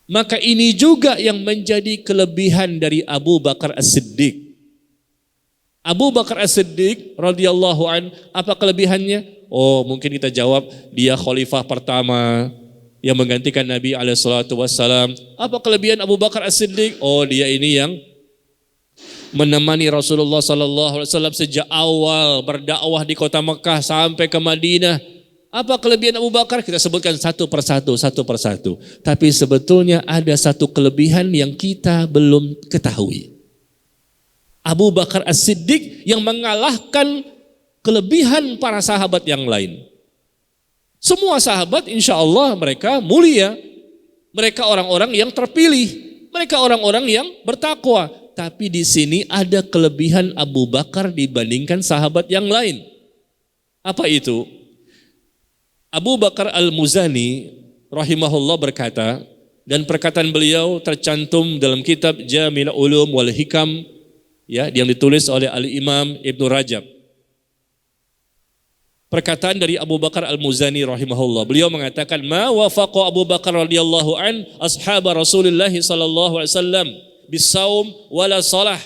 Maka ini juga yang menjadi kelebihan dari Abu Bakar As-Siddiq. Abu Bakar As-Siddiq radhiyallahu an, apa kelebihannya? Oh, mungkin kita jawab, dia khalifah pertama yang menggantikan Nabi SAW. Apa kelebihan Abu Bakar As-Siddiq? Oh, dia ini yang menemani Rasulullah SAW sejak awal berdakwah di kota Mekah sampai ke Madinah. Apa kelebihan Abu Bakar? Kita sebutkan satu persatu. Tapi sebetulnya ada satu kelebihan yang kita belum ketahui. Abu Bakar As-Siddiq yang mengalahkan kelebihan para sahabat yang lain. Semua sahabat insya Allah mereka mulia. Mereka orang-orang yang terpilih. Mereka orang-orang yang bertakwa. Tapi di sini ada kelebihan Abu Bakar dibandingkan sahabat yang lain. Apa itu? Abu Bakar Al-Muzani rahimahullah berkata, Dan perkataan beliau tercantum dalam kitab Jami'ul Ulum wal Hikam, ya, yang ditulis oleh Al-Imam Ibnu Rajab. Perkataan dari Abu Bakar Al-Muzani rahimahullah. Beliau mengatakan, "Ma wafaqa Abu Bakar radhiyallahu an ashab Rasulullah sallallahu alaihi wasallam bisaum wala salah."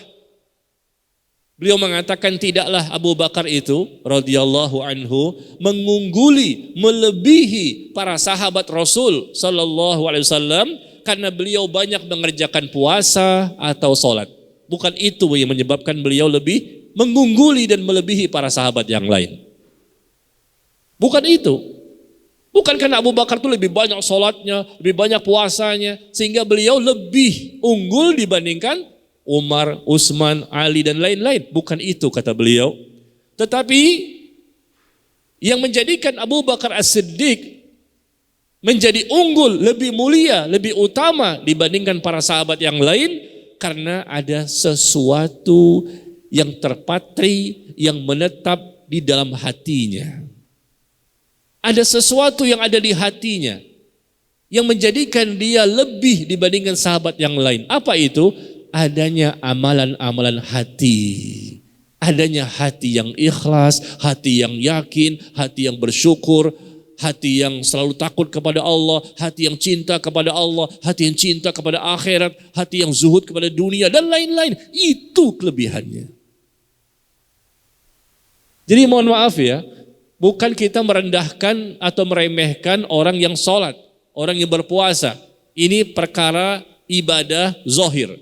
Beliau mengatakan tidaklah Abu Bakar itu radhiyallahu anhu mengungguli, melebihi para sahabat Rasul sallallahu alaihi wasallam karena beliau banyak mengerjakan puasa atau salat. Bukan itu yang menyebabkan beliau lebih mengungguli dan melebihi para sahabat yang lain. Bukan itu. Bukan karena Abu Bakar itu lebih banyak sholatnya, lebih banyak puasanya, sehingga beliau lebih unggul dibandingkan Umar, Utsman, Ali dan lain-lain. Bukan itu kata beliau. Tetapi yang menjadikan Abu Bakar As-Siddiq menjadi unggul, lebih mulia, lebih utama dibandingkan para sahabat yang lain, karena ada sesuatu yang terpatri, yang menetap di dalam hatinya. Ada sesuatu yang ada di hatinya yang menjadikan dia lebih dibandingkan sahabat yang lain. Apa itu? Adanya amalan-amalan hati. Adanya hati yang ikhlas, hati yang yakin, hati yang bersyukur, hati yang selalu takut kepada Allah, hati yang cinta kepada Allah, hati yang cinta kepada akhirat, hati yang zuhud kepada dunia dan lain-lain. Itu kelebihannya. Jadi mohon maaf ya, bukan kita merendahkan atau meremehkan orang yang sholat, orang yang berpuasa. Ini perkara ibadah zahir.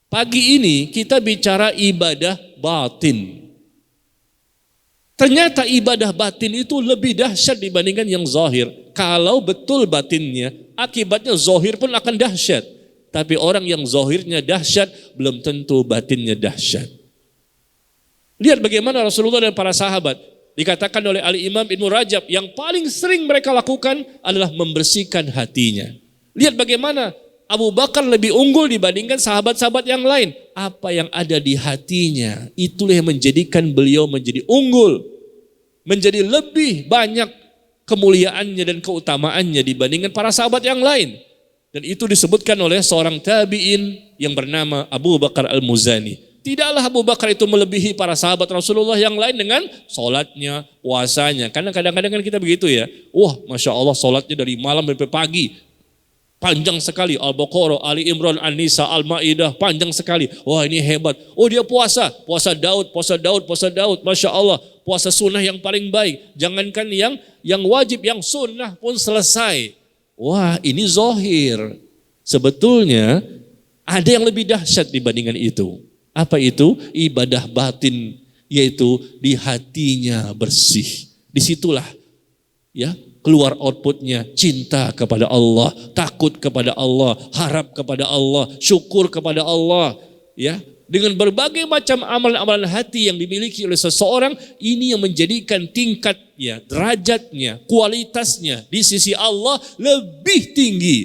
Pagi ini kita bicara ibadah batin. Ternyata ibadah batin itu lebih dahsyat dibandingkan yang zahir. Kalau betul batinnya, akibatnya zahir pun akan dahsyat. Tapi orang yang zahirnya dahsyat, belum tentu batinnya dahsyat. Lihat bagaimana Rasulullah dan para sahabat. Dikatakan oleh Al-Imam Ibnu Rajab, yang paling sering mereka lakukan adalah membersihkan hatinya. Lihat bagaimana Abu Bakar lebih unggul dibandingkan sahabat-sahabat yang lain. Apa yang ada di hatinya, itulah yang menjadikan beliau menjadi unggul. Menjadi lebih banyak kemuliaannya dan keutamaannya dibandingkan para sahabat yang lain. Dan itu disebutkan oleh seorang tabi'in yang bernama Abu Bakar Al-Muzani. Tidaklah Abu Bakar itu melebihi para sahabat Rasulullah yang lain dengan sholatnya, puasanya. Karena kadang-kadang kan kita begitu ya. Wah, Masya Allah sholatnya dari malam sampai pagi. Panjang sekali. Al-Baqarah, Ali Imran, An-Nisa, Al-Ma'idah. Panjang sekali. Wah, ini hebat. Oh, dia puasa. Puasa Daud. Masya Allah. Puasa sunnah yang paling baik. Jangankan yang wajib, yang sunnah pun selesai. Wah, ini zahir. Sebetulnya ada yang lebih dahsyat dibandingkan itu. Apa itu? Ibadah batin, yaitu di hatinya bersih. Disitulah ya keluar outputnya, cinta kepada Allah, takut kepada Allah, harap kepada Allah, syukur kepada Allah. Ya, dengan berbagai macam amalan-amalan hati yang dimiliki oleh seseorang, ini yang menjadikan tingkatnya, derajatnya, kualitasnya di sisi Allah lebih tinggi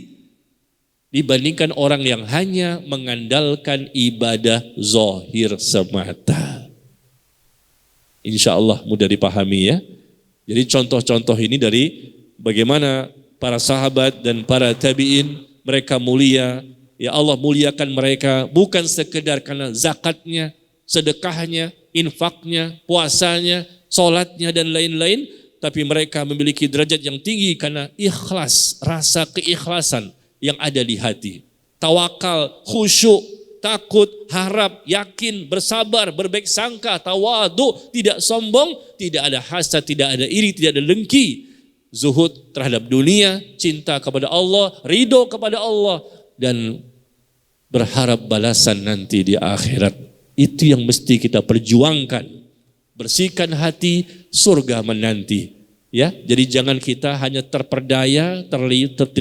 dibandingkan orang yang hanya mengandalkan ibadah zahir semata. Insya Allah mudah dipahami ya. Jadi contoh-contoh ini dari bagaimana para sahabat dan para tabi'in mereka mulia. Ya Allah muliakan mereka bukan sekedar karena zakatnya, sedekahnya, infaknya, puasanya, sholatnya dan lain-lain. Tapi mereka memiliki derajat yang tinggi karena ikhlas, rasa keikhlasan yang ada di hati. Tawakal, khusyuk, takut, harap, yakin, bersabar, berbaik sangka, tawadu, tidak sombong, tidak ada hasad, tidak ada iri, tidak ada dengki. Zuhud terhadap dunia, cinta kepada Allah, ridho kepada Allah, dan berharap balasan nanti di akhirat. Itu yang mesti kita perjuangkan. Bersihkan hati, surga menanti. Ya, jadi jangan kita hanya terperdaya,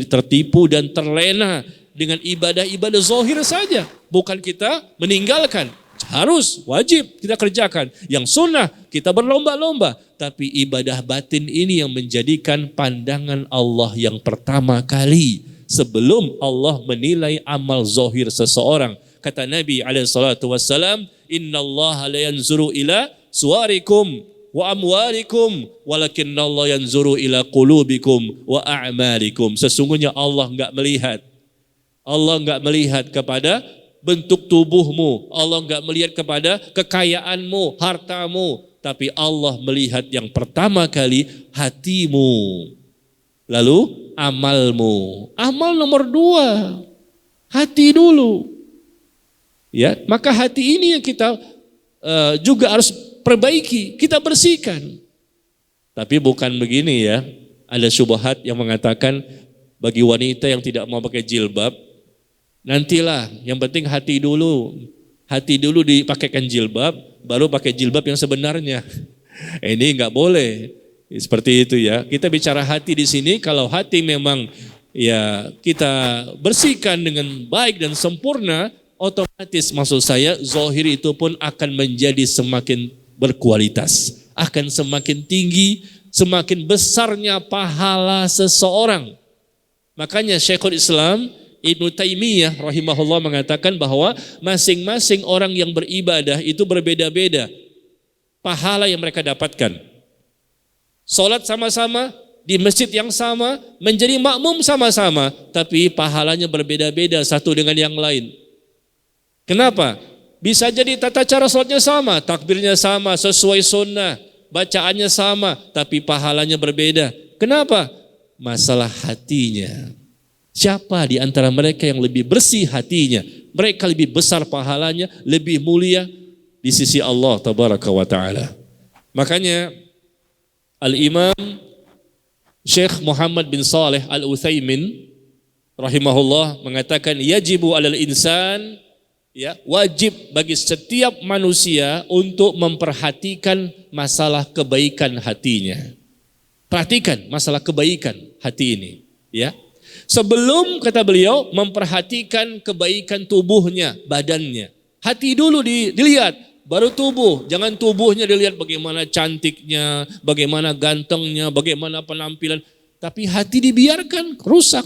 tertipu dan terlena dengan ibadah-ibadah zahir saja. Bukan kita meninggalkan, harus, wajib kita kerjakan. Yang sunnah kita berlomba-lomba. Tapi ibadah batin ini yang menjadikan pandangan Allah yang pertama kali sebelum Allah menilai amal zahir seseorang. Kata Nabi SAW, Inna Allah la yanzuru ila suwarikum wa amwalikum walakinnallaha yanzuru ila qulubikum wa a'malikum. Sesungguhnya Allah enggak melihat. Allah enggak melihat kepada bentuk tubuhmu. Allah enggak melihat kepada kekayaanmu, hartamu, tapi Allah melihat yang pertama kali hatimu. Lalu amalmu. Amal nomor 2. Hati dulu. Ya, maka hati ini yang kita juga harus perbaiki, kita bersihkan. Tapi bukan begini ya. Ada syubhat yang mengatakan bagi wanita yang tidak mau pakai jilbab, nantilah, yang penting hati dulu. Hati dulu dipakaikan jilbab, baru pakai jilbab yang sebenarnya. Ini enggak boleh. Seperti itu ya. Kita bicara hati di sini, kalau hati memang ya kita bersihkan dengan baik dan sempurna, otomatis maksud saya zahir itu pun akan menjadi semakin berkualitas, akan semakin tinggi, semakin besarnya pahala seseorang. Makanya Syekhul Islam Ibnu Taimiyah rahimahullah mengatakan bahwa masing-masing orang yang beribadah itu berbeda-beda pahala yang mereka dapatkan. Salat sama-sama, di masjid yang sama, menjadi makmum sama-sama, tapi pahalanya berbeda-beda satu dengan yang lain. Kenapa? Bisa jadi tata cara salatnya sama, takbirnya sama, sesuai sunnah, bacaannya sama, tapi pahalanya berbeda. Kenapa? Masalah hatinya. Siapa di antara mereka yang lebih bersih hatinya? Mereka lebih besar pahalanya, lebih mulia di sisi Allah tabaraka wa ta'ala. Makanya Al-Imam Syekh Muhammad bin Saleh Al-Utsaimin rahimahullah mengatakan yajibu alal insan, ya, wajib bagi setiap manusia untuk memperhatikan masalah kebaikan hatinya. Perhatikan masalah kebaikan hati ini, ya. Sebelum, kata beliau, memperhatikan kebaikan tubuhnya, badannya. Hati dulu dilihat, baru tubuh. Jangan tubuhnya dilihat bagaimana cantiknya, bagaimana gantengnya, bagaimana penampilan. Tapi hati dibiarkan rusak.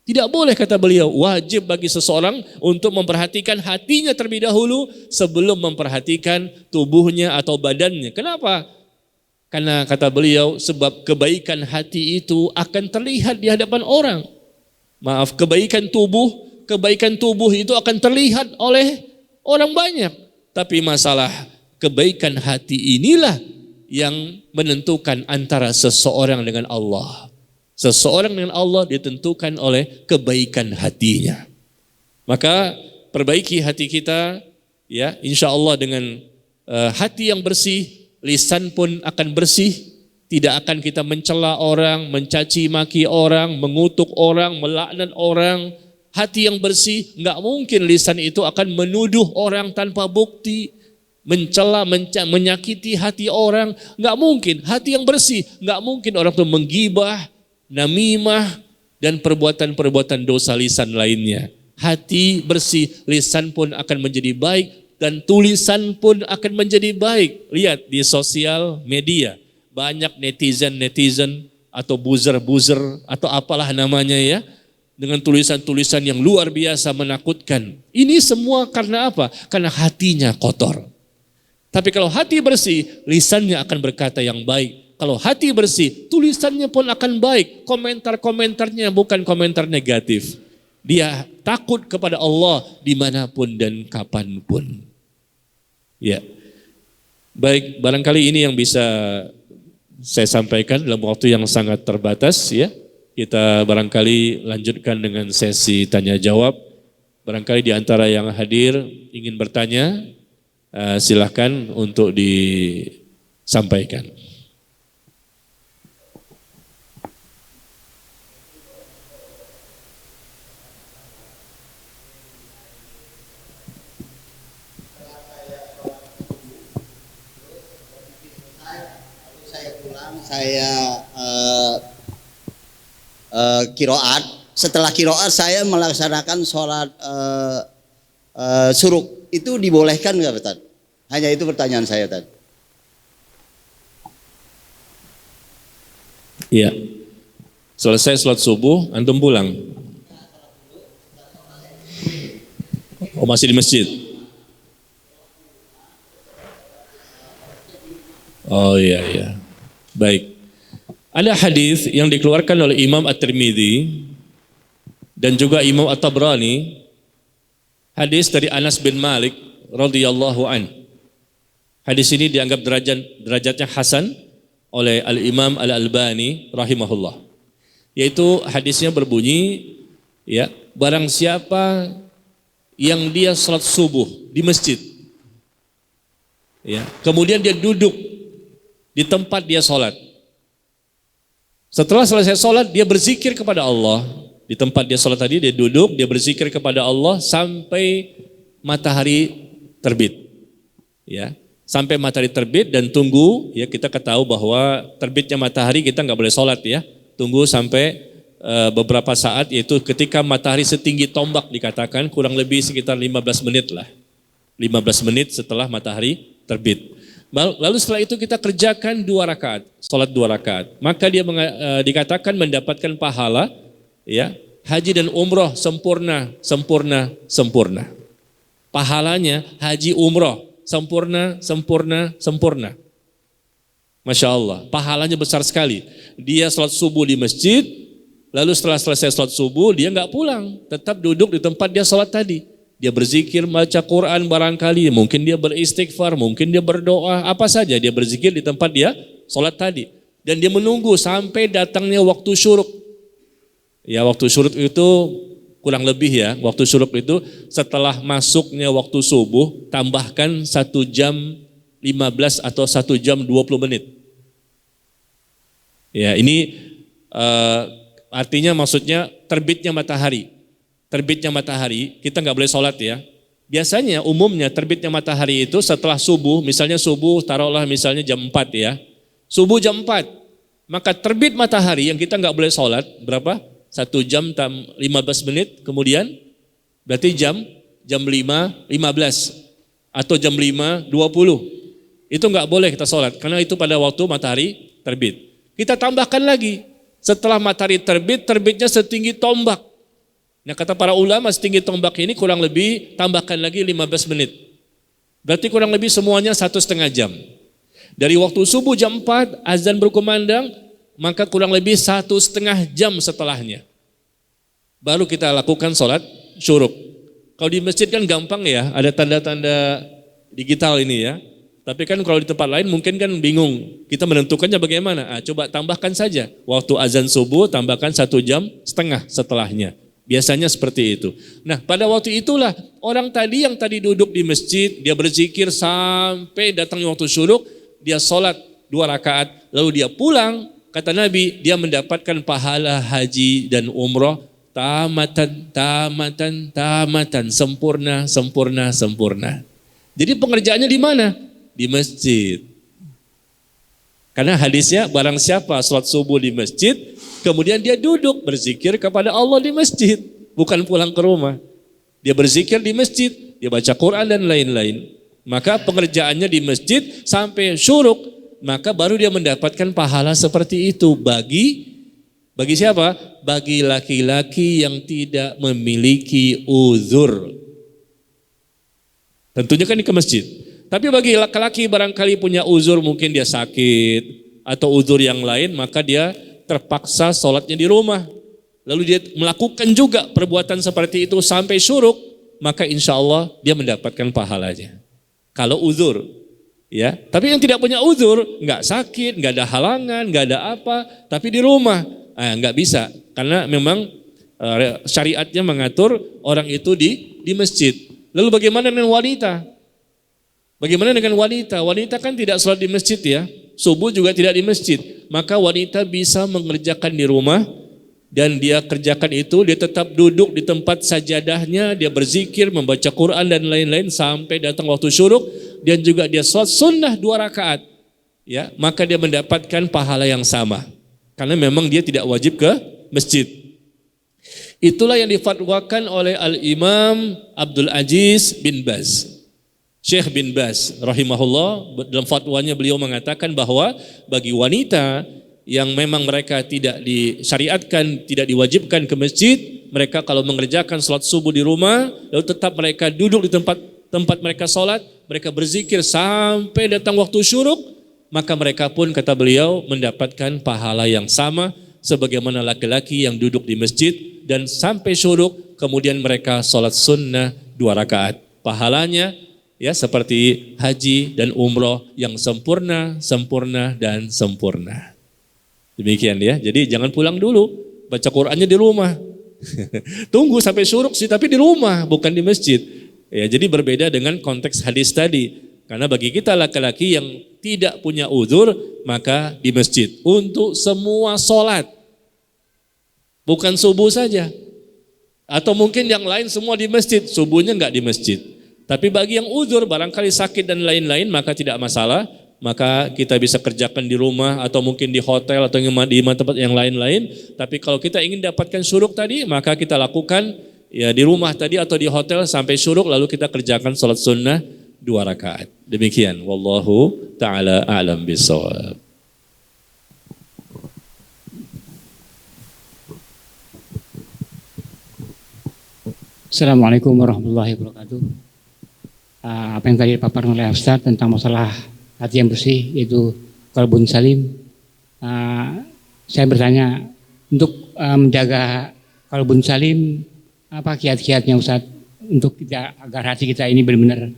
Tidak boleh, kata beliau. Wajib bagi seseorang untuk memperhatikan hatinya terlebih dahulu sebelum memperhatikan tubuhnya atau badannya. Kenapa? Karena kata beliau, sebab kebaikan hati itu akan terlihat di hadapan orang. Maaf, kebaikan tubuh itu akan terlihat oleh orang banyak. Tapi masalah kebaikan hati inilah yang menentukan antara seseorang dengan Allah. Seseorang dengan Allah ditentukan oleh kebaikan hatinya. Maka perbaiki hati kita, ya, insya Allah dengan hati yang bersih, lisan pun akan bersih. Tidak akan kita mencela orang, mencaci maki orang, mengutuk orang, melaknat orang. Hati yang bersih, enggak mungkin lisan itu akan menuduh orang tanpa bukti, mencela, menyakiti hati orang, enggak mungkin. Hati yang bersih, enggak mungkin orang itu menggibah, namimah, dan perbuatan-perbuatan dosa lisan lainnya. Hati bersih, lisan pun akan menjadi baik, dan tulisan pun akan menjadi baik. Lihat di sosial media, banyak netizen atau buzzer atau apalah namanya ya, dengan tulisan-tulisan yang luar biasa menakutkan. Ini semua karena apa? Karena hatinya kotor. Tapi kalau hati bersih, lisannya akan berkata yang baik. Kalau hati bersih, tulisannya pun akan baik. Komentar-komentarnya bukan komentar negatif. Dia takut kepada Allah dimanapun dan kapanpun. Ya, baik, barangkali ini yang bisa saya sampaikan dalam waktu yang sangat terbatas ya. Kita barangkali lanjutkan dengan sesi tanya jawab. Barangkali di antara yang hadir ingin bertanya, silahkan untuk disampaikan. Saya kiroat. Setelah kiroat saya melaksanakan sholat suruk. Itu dibolehkan nggak, Ustaz? Hanya itu pertanyaan saya tadi. Iya. Selesai sholat subuh, antum pulang. Oh, masih di masjid. Oh iya. Baik. Ada hadis yang dikeluarkan oleh Imam At-Tirmidzi dan juga Imam At-Tabrani, hadis dari Anas bin Malik radhiyallahu an. Hadis ini dianggap derajatnya hasan oleh Al-Imam Al-Albani rahimahullah. Yaitu hadisnya berbunyi, ya, barang siapa yang dia salat subuh di masjid, ya, kemudian dia duduk di tempat dia salat. Setelah selesai sholat, dia berzikir kepada Allah. Di tempat dia sholat tadi, dia duduk, dia berzikir kepada Allah sampai matahari terbit. Ya, sampai matahari terbit dan tunggu, ya kita ketahui bahwa terbitnya matahari kita nggak boleh sholat ya. Tunggu sampai beberapa saat, yaitu ketika matahari setinggi tombak dikatakan, kurang lebih sekitar 15 menit lah. 15 menit setelah matahari terbit. Lalu setelah itu kita kerjakan 2 rakaat, sholat 2 rakaat. Maka dia dikatakan mendapatkan pahala, ya, haji dan umroh sempurna. Pahalanya haji umroh sempurna. Masya Allah, pahalanya besar sekali. Dia sholat subuh di masjid, lalu setelah selesai sholat subuh dia nggak pulang, tetap duduk di tempat dia sholat tadi. Dia berzikir, baca Quran barangkali, mungkin dia beristighfar, mungkin dia berdoa, apa saja dia berzikir di tempat dia sholat tadi. Dan dia menunggu sampai datangnya waktu syuruk. Ya, waktu syuruk itu kurang lebih ya, waktu syuruk itu setelah masuknya waktu subuh, tambahkan 1 jam 15 atau 1 jam 20 menit. Ya, ini artinya maksudnya terbitnya matahari. Terbitnya matahari, kita nggak boleh sholat ya. Biasanya umumnya terbitnya matahari itu setelah subuh, misalnya subuh taruhlah misalnya jam 4 ya. Subuh jam 4, maka terbit matahari yang kita nggak boleh sholat, berapa? 1 jam 15 menit, kemudian berarti jam 5.15 atau jam 5.20. Itu nggak boleh kita sholat, karena itu pada waktu matahari terbit. Kita tambahkan lagi, setelah matahari terbit, terbitnya setinggi tombak. Nah kata para ulama setinggi tombak ini kurang lebih tambahkan lagi 15 menit. Berarti kurang lebih semuanya 1,5 jam. Dari waktu subuh jam 4 azan berkumandang, maka kurang lebih 1,5 jam setelahnya. Baru kita lakukan sholat syuruk. Kalau di masjid kan gampang ya, ada tanda-tanda digital ini ya. Tapi kan kalau di tempat lain mungkin kan bingung, kita menentukannya bagaimana. Coba tambahkan saja, waktu azan subuh tambahkan 1,5 jam setelahnya. Biasanya seperti itu. Nah pada waktu itulah orang tadi yang tadi duduk di masjid, dia berzikir sampai datangnya waktu syuruk, dia sholat 2 rakaat, lalu dia pulang, kata Nabi, dia mendapatkan pahala haji dan umroh tamatan, sempurna. Jadi pengerjaannya di mana? Di masjid. Karena hadisnya barang siapa sholat subuh di masjid, kemudian dia duduk berzikir kepada Allah di masjid, bukan pulang ke rumah. Dia berzikir di masjid, dia baca Quran dan lain-lain. Maka pengerjaannya di masjid sampai syuruk, maka baru dia mendapatkan pahala seperti itu. Bagi siapa? Bagi laki-laki yang tidak memiliki uzur. Tentunya kan ke masjid. Tapi bagi laki-laki barangkali punya uzur, mungkin dia sakit atau uzur yang lain, maka dia terpaksa sholatnya di rumah. Lalu dia melakukan juga perbuatan seperti itu sampai syuruk, maka insya Allah dia mendapatkan pahalanya. Kalau uzur, ya. Tapi yang tidak punya uzur, nggak sakit, nggak ada halangan, nggak ada apa, tapi di rumah, nggak bisa. Karena memang syariatnya mengatur orang itu di masjid. Lalu bagaimana dengan wanita? Bagaimana dengan wanita? Wanita kan tidak sholat di masjid ya, subuh juga tidak di masjid. Maka wanita bisa mengerjakan di rumah dan dia kerjakan itu, dia tetap duduk di tempat sajadahnya, dia berzikir, membaca Quran dan lain-lain sampai datang waktu syuruk, dan juga dia sholat sunnah 2 rakaat. Ya, maka dia mendapatkan pahala yang sama. Karena memang dia tidak wajib ke masjid. Itulah yang difatwakan oleh Al-Imam Abdul Aziz bin Baz. Syekh bin Baz rahimahullah, dalam fatwanya beliau mengatakan bahwa bagi wanita yang memang mereka tidak disyariatkan, tidak diwajibkan ke masjid, mereka kalau mengerjakan sholat subuh di rumah, lalu tetap mereka duduk di tempat mereka sholat, mereka berzikir sampai datang waktu syuruk, maka mereka pun kata beliau mendapatkan pahala yang sama sebagaimana laki-laki yang duduk di masjid dan sampai syuruk kemudian mereka sholat sunnah 2 rakaat. Pahalanya ya seperti haji dan umroh yang sempurna, sempurna dan sempurna. Demikian ya. Jadi jangan pulang dulu, baca Qur'annya di rumah. Tunggu sampai syuruk sih tapi di rumah bukan di masjid. Ya, jadi berbeda dengan konteks hadis tadi. Karena bagi kita laki-laki yang tidak punya uzur maka di masjid untuk semua sholat. Bukan subuh saja. Atau mungkin yang lain semua di masjid, subuhnya enggak di masjid. Tapi bagi yang uzur barangkali sakit dan lain-lain maka tidak masalah. Maka kita bisa kerjakan di rumah atau mungkin di hotel atau di tempat yang lain-lain. Tapi kalau kita ingin dapatkan syuruk tadi maka kita lakukan ya di rumah tadi atau di hotel sampai syuruk lalu kita kerjakan sholat sunnah 2 rakaat. Demikian. Wallahu ta'ala a'lam bishawab. Assalamualaikum warahmatullahi wabarakatuh. Apa yang tadi dipaparkan oleh Ustaz tentang masalah hati yang bersih yaitu qalbun salim. Saya bertanya untuk menjaga qalbun salim apa kiat-kiatnya Ustaz untuk kita agar hati kita ini benar-benar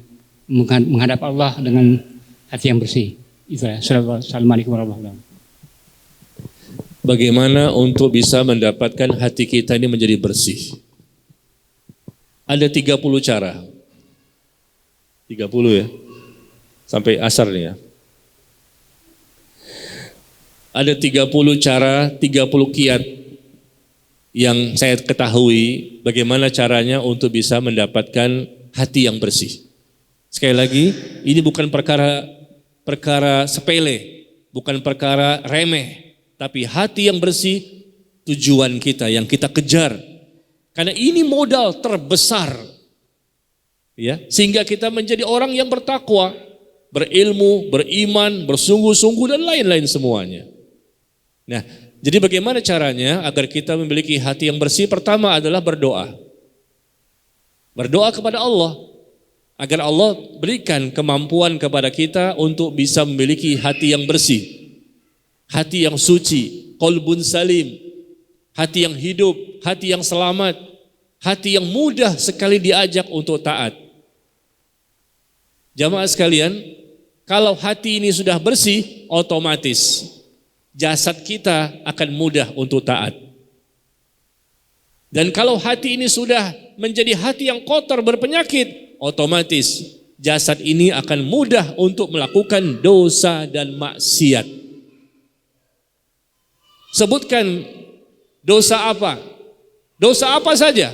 menghadap Allah dengan hati yang bersih. Itulah. Assalamualaikum warahmatullahi wabarakatuh. Bagaimana untuk bisa mendapatkan hati kita ini menjadi bersih? Ada 30 cara. 30 ya. Sampai asar nih ya. Ada 30 cara, 30 kiat yang saya ketahui bagaimana caranya untuk bisa mendapatkan hati yang bersih. Sekali lagi, ini bukan perkara sepele, bukan perkara remeh, tapi hati yang bersih tujuan kita yang kita kejar. Karena ini modal terbesar. Ya, sehingga kita menjadi orang yang bertakwa, berilmu, beriman, bersungguh-sungguh dan lain-lain semuanya. Nah, jadi bagaimana caranya agar kita memiliki hati yang bersih? Pertama adalah berdoa. Berdoa kepada Allah agar Allah berikan kemampuan kepada kita untuk bisa memiliki hati yang bersih. Hati yang suci, qalbun salim, hati yang hidup, hati yang selamat, hati yang mudah sekali diajak untuk taat. Jamaah sekalian, kalau hati ini sudah bersih, otomatis jasad kita akan mudah untuk taat. Dan kalau hati ini sudah menjadi hati yang kotor berpenyakit, otomatis jasad ini akan mudah untuk melakukan dosa dan maksiat. Sebutkan dosa apa? Dosa apa saja?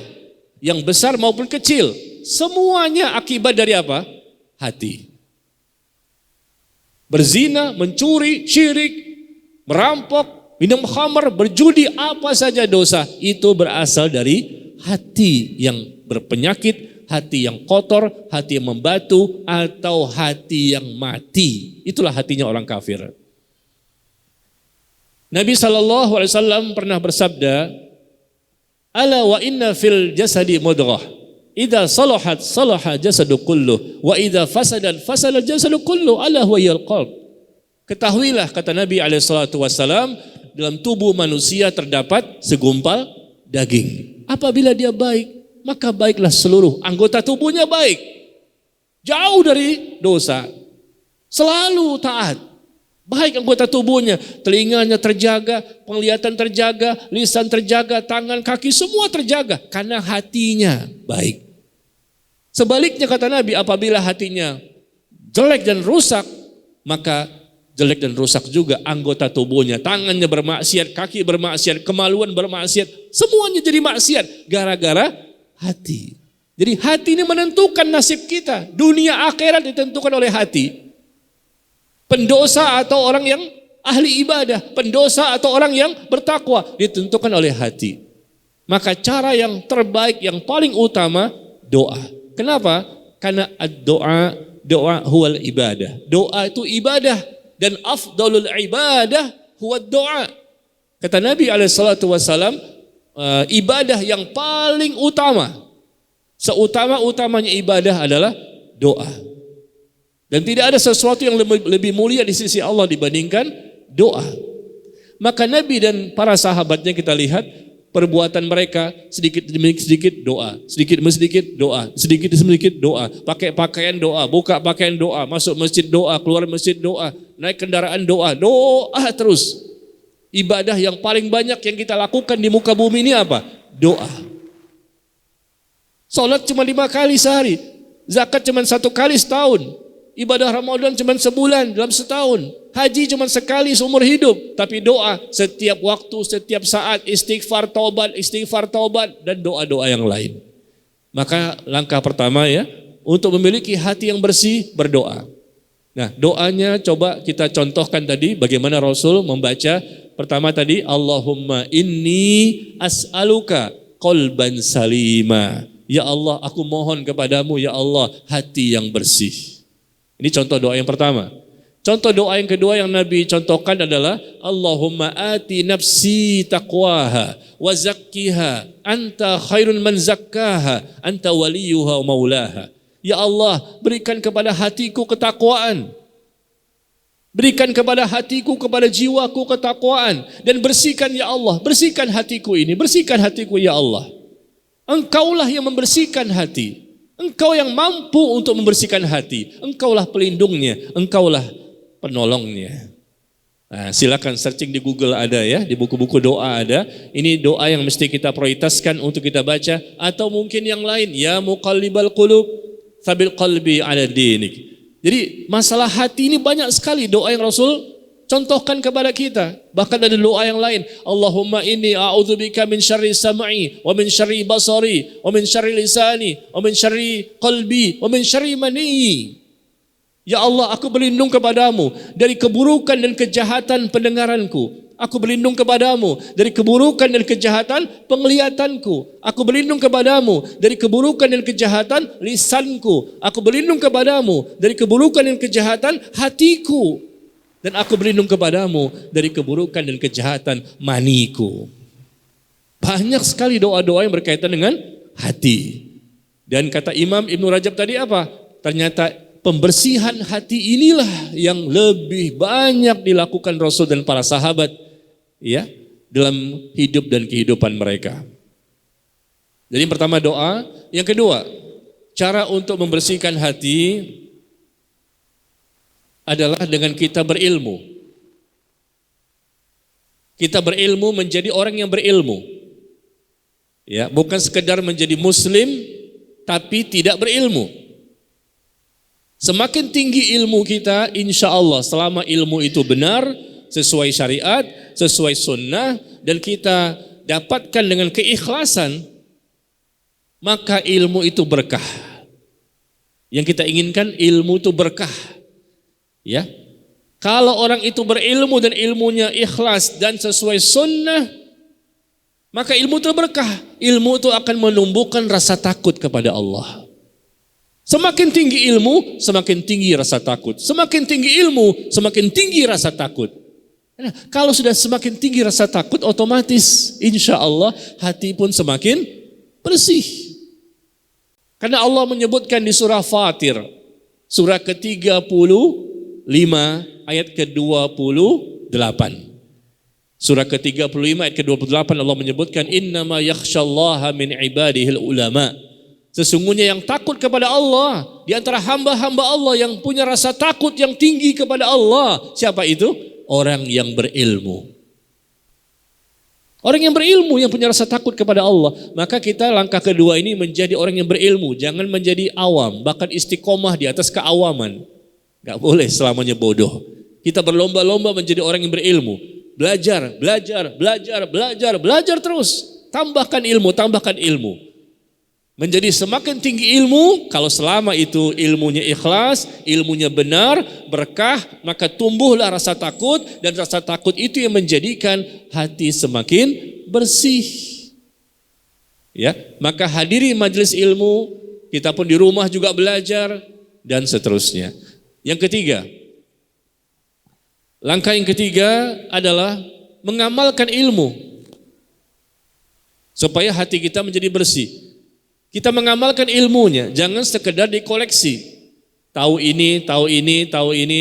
Yang besar maupun kecil, semuanya akibat dari apa? Hati. Berzina, mencuri, syirik, merampok, minum khamar, berjudi, apa saja dosa itu berasal dari hati yang berpenyakit, hati yang kotor, hati yang membatu, atau hati yang mati. Itulah hatinya orang kafir. Nabi SAW pernah bersabda, "Ala wa inna fil jasadi mudghah. Idza salahat salaha jasadu kullu wa idza fasadat fasada jasadu kullu ala huwa qalb." Ketahuilah kata Nabi SAW, dalam tubuh manusia terdapat segumpal daging. Apabila dia baik, maka baiklah seluruh anggota tubuhnya baik. Jauh dari dosa. Selalu taat. Baik anggota tubuhnya, telinganya terjaga, penglihatan terjaga, lisan terjaga, tangan, kaki semua terjaga karena hatinya baik. Sebaliknya kata Nabi, apabila hatinya jelek dan rusak, maka jelek dan rusak juga anggota tubuhnya, tangannya bermaksiat, kaki bermaksiat, kemaluan bermaksiat, semuanya jadi maksiat gara-gara hati. Jadi hati ini menentukan nasib kita, dunia akhirat ditentukan oleh hati. Pendosa atau orang yang ahli ibadah, pendosa atau orang yang bertakwa ditentukan oleh hati. Maka cara yang terbaik, yang paling utama doa. Kenapa? Karena doa huwal ibadah. Doa itu ibadah dan afdalul ibadah huwa doa. Kata Nabi SAW, ibadah yang paling utama, seutama-utamanya ibadah adalah doa. Dan tidak ada sesuatu yang lebih mulia di sisi Allah dibandingkan doa. Maka Nabi dan para sahabatnya kita lihat perbuatan mereka sedikit demi sedikit doa, sedikit demi sedikit doa, sedikit demi sedikit doa, pakai pakaian doa, buka pakaian doa, masuk masjid doa, keluar masjid doa, naik kendaraan doa, doa terus. Ibadah yang paling banyak yang kita lakukan di muka bumi ini apa? Doa. Salat cuma 5 kali sehari, zakat cuma 1 kali setahun, ibadah Ramadan cuma sebulan dalam setahun, haji cuma sekali seumur hidup, tapi doa setiap waktu, setiap saat, istighfar taubat dan doa-doa yang lain. Maka langkah pertama ya, untuk memiliki hati yang bersih, berdoa. Nah, doanya coba kita contohkan tadi bagaimana Rasul membaca. Pertama tadi, Allahumma inni as'aluka qalban salima. Ya Allah, aku mohon kepadamu ya Allah hati yang bersih. Ini contoh doa yang pertama. Contoh doa yang kedua yang Nabi contohkan adalah Allahumma ati nafsi taqwaha wa zakkiha anta khairun man zakkaha anta waliyuha wa maulaha. Ya Allah, berikan kepada hatiku ketakwaan. Berikan kepada hatiku, kepada jiwaku ketakwaan. Dan bersihkan ya Allah, bersihkan hatiku ini, bersihkan hatiku ya Allah. Engkaulah yang membersihkan hati. Engkau yang mampu untuk membersihkan hati. Engkaulah pelindungnya, engkaulah penolongnya. Nah, silakan searching di Google ada ya, di buku-buku doa ada. Ini doa yang mesti kita prioritaskan untuk kita baca. Atau mungkin yang lain, ya muqallibal qulub, tsabil qalbi ala dinik. Jadi masalah hati ini banyak sekali doa yang Rasul contohkan kepada kita. Bahkan ada doa yang lain. Allahumma inni a'udzubika min syarri sam'i wa min syarri basari wa min syarri lisani wa min syarri qalbi wa min syarri mani. Ya Allah, aku berlindung kepadamu dari keburukan dan kejahatan pendengaranku. Aku berlindung kepadamu dari keburukan dan kejahatan penglihatanku. Aku berlindung kepadamu dari keburukan dan kejahatan lisanku. Aku berlindung kepadamu dari keburukan dan kejahatan hatiku. Dan aku berlindung kepadamu dari keburukan dan kejahatan maniku. Banyak sekali doa-doa yang berkaitan dengan hati. Dan kata Imam Ibn Rajab tadi apa? Ternyata pembersihan hati inilah yang lebih banyak dilakukan Rasul dan para sahabat ya dalam hidup dan kehidupan mereka. Jadi pertama doa, yang kedua cara untuk membersihkan hati adalah dengan kita berilmu. Kita berilmu menjadi orang yang berilmu. Ya, bukan sekedar menjadi muslim tapi tidak berilmu. Semakin tinggi ilmu kita, insya Allah selama ilmu itu benar, sesuai syariat, sesuai sunnah, dan kita dapatkan dengan keikhlasan, maka ilmu itu berkah. Yang kita inginkan ilmu itu berkah. Ya, kalau orang itu berilmu dan ilmunya ikhlas dan sesuai sunnah, maka ilmu itu berkah. Ilmu itu akan menumbuhkan rasa takut kepada Allah. Semakin tinggi ilmu, semakin tinggi rasa takut. Semakin tinggi ilmu, semakin tinggi rasa takut. Nah, kalau sudah semakin tinggi rasa takut, otomatis insya Allah hati pun semakin bersih. Karena Allah menyebutkan di surah Fatir, surah ke-35 ayat ke-28. Surah ke-35 ayat ke-28 Allah menyebutkan innama yakhsyallaha min ibadihil ulama. Sesungguhnya yang takut kepada Allah di antara hamba-hamba Allah yang punya rasa takut yang tinggi kepada Allah, siapa itu? Orang yang berilmu. Orang yang berilmu yang punya rasa takut kepada Allah. Maka kita langkah kedua ini menjadi orang yang berilmu, jangan menjadi awam, bahkan istiqomah di atas keawaman. Gak boleh selamanya bodoh. Kita berlomba-lomba menjadi orang yang berilmu. Belajar terus. Tambahkan ilmu. Menjadi semakin tinggi ilmu, kalau selama itu ilmunya ikhlas, ilmunya benar, berkah, maka tumbuhlah rasa takut, dan rasa takut itu yang menjadikan hati semakin bersih. Ya, maka hadiri majelis ilmu, kita pun di rumah juga belajar, dan seterusnya. Yang ketiga, langkah yang ketiga adalah mengamalkan ilmu, supaya hati kita menjadi bersih. Kita mengamalkan ilmunya, jangan sekedar dikoleksi. tahu ini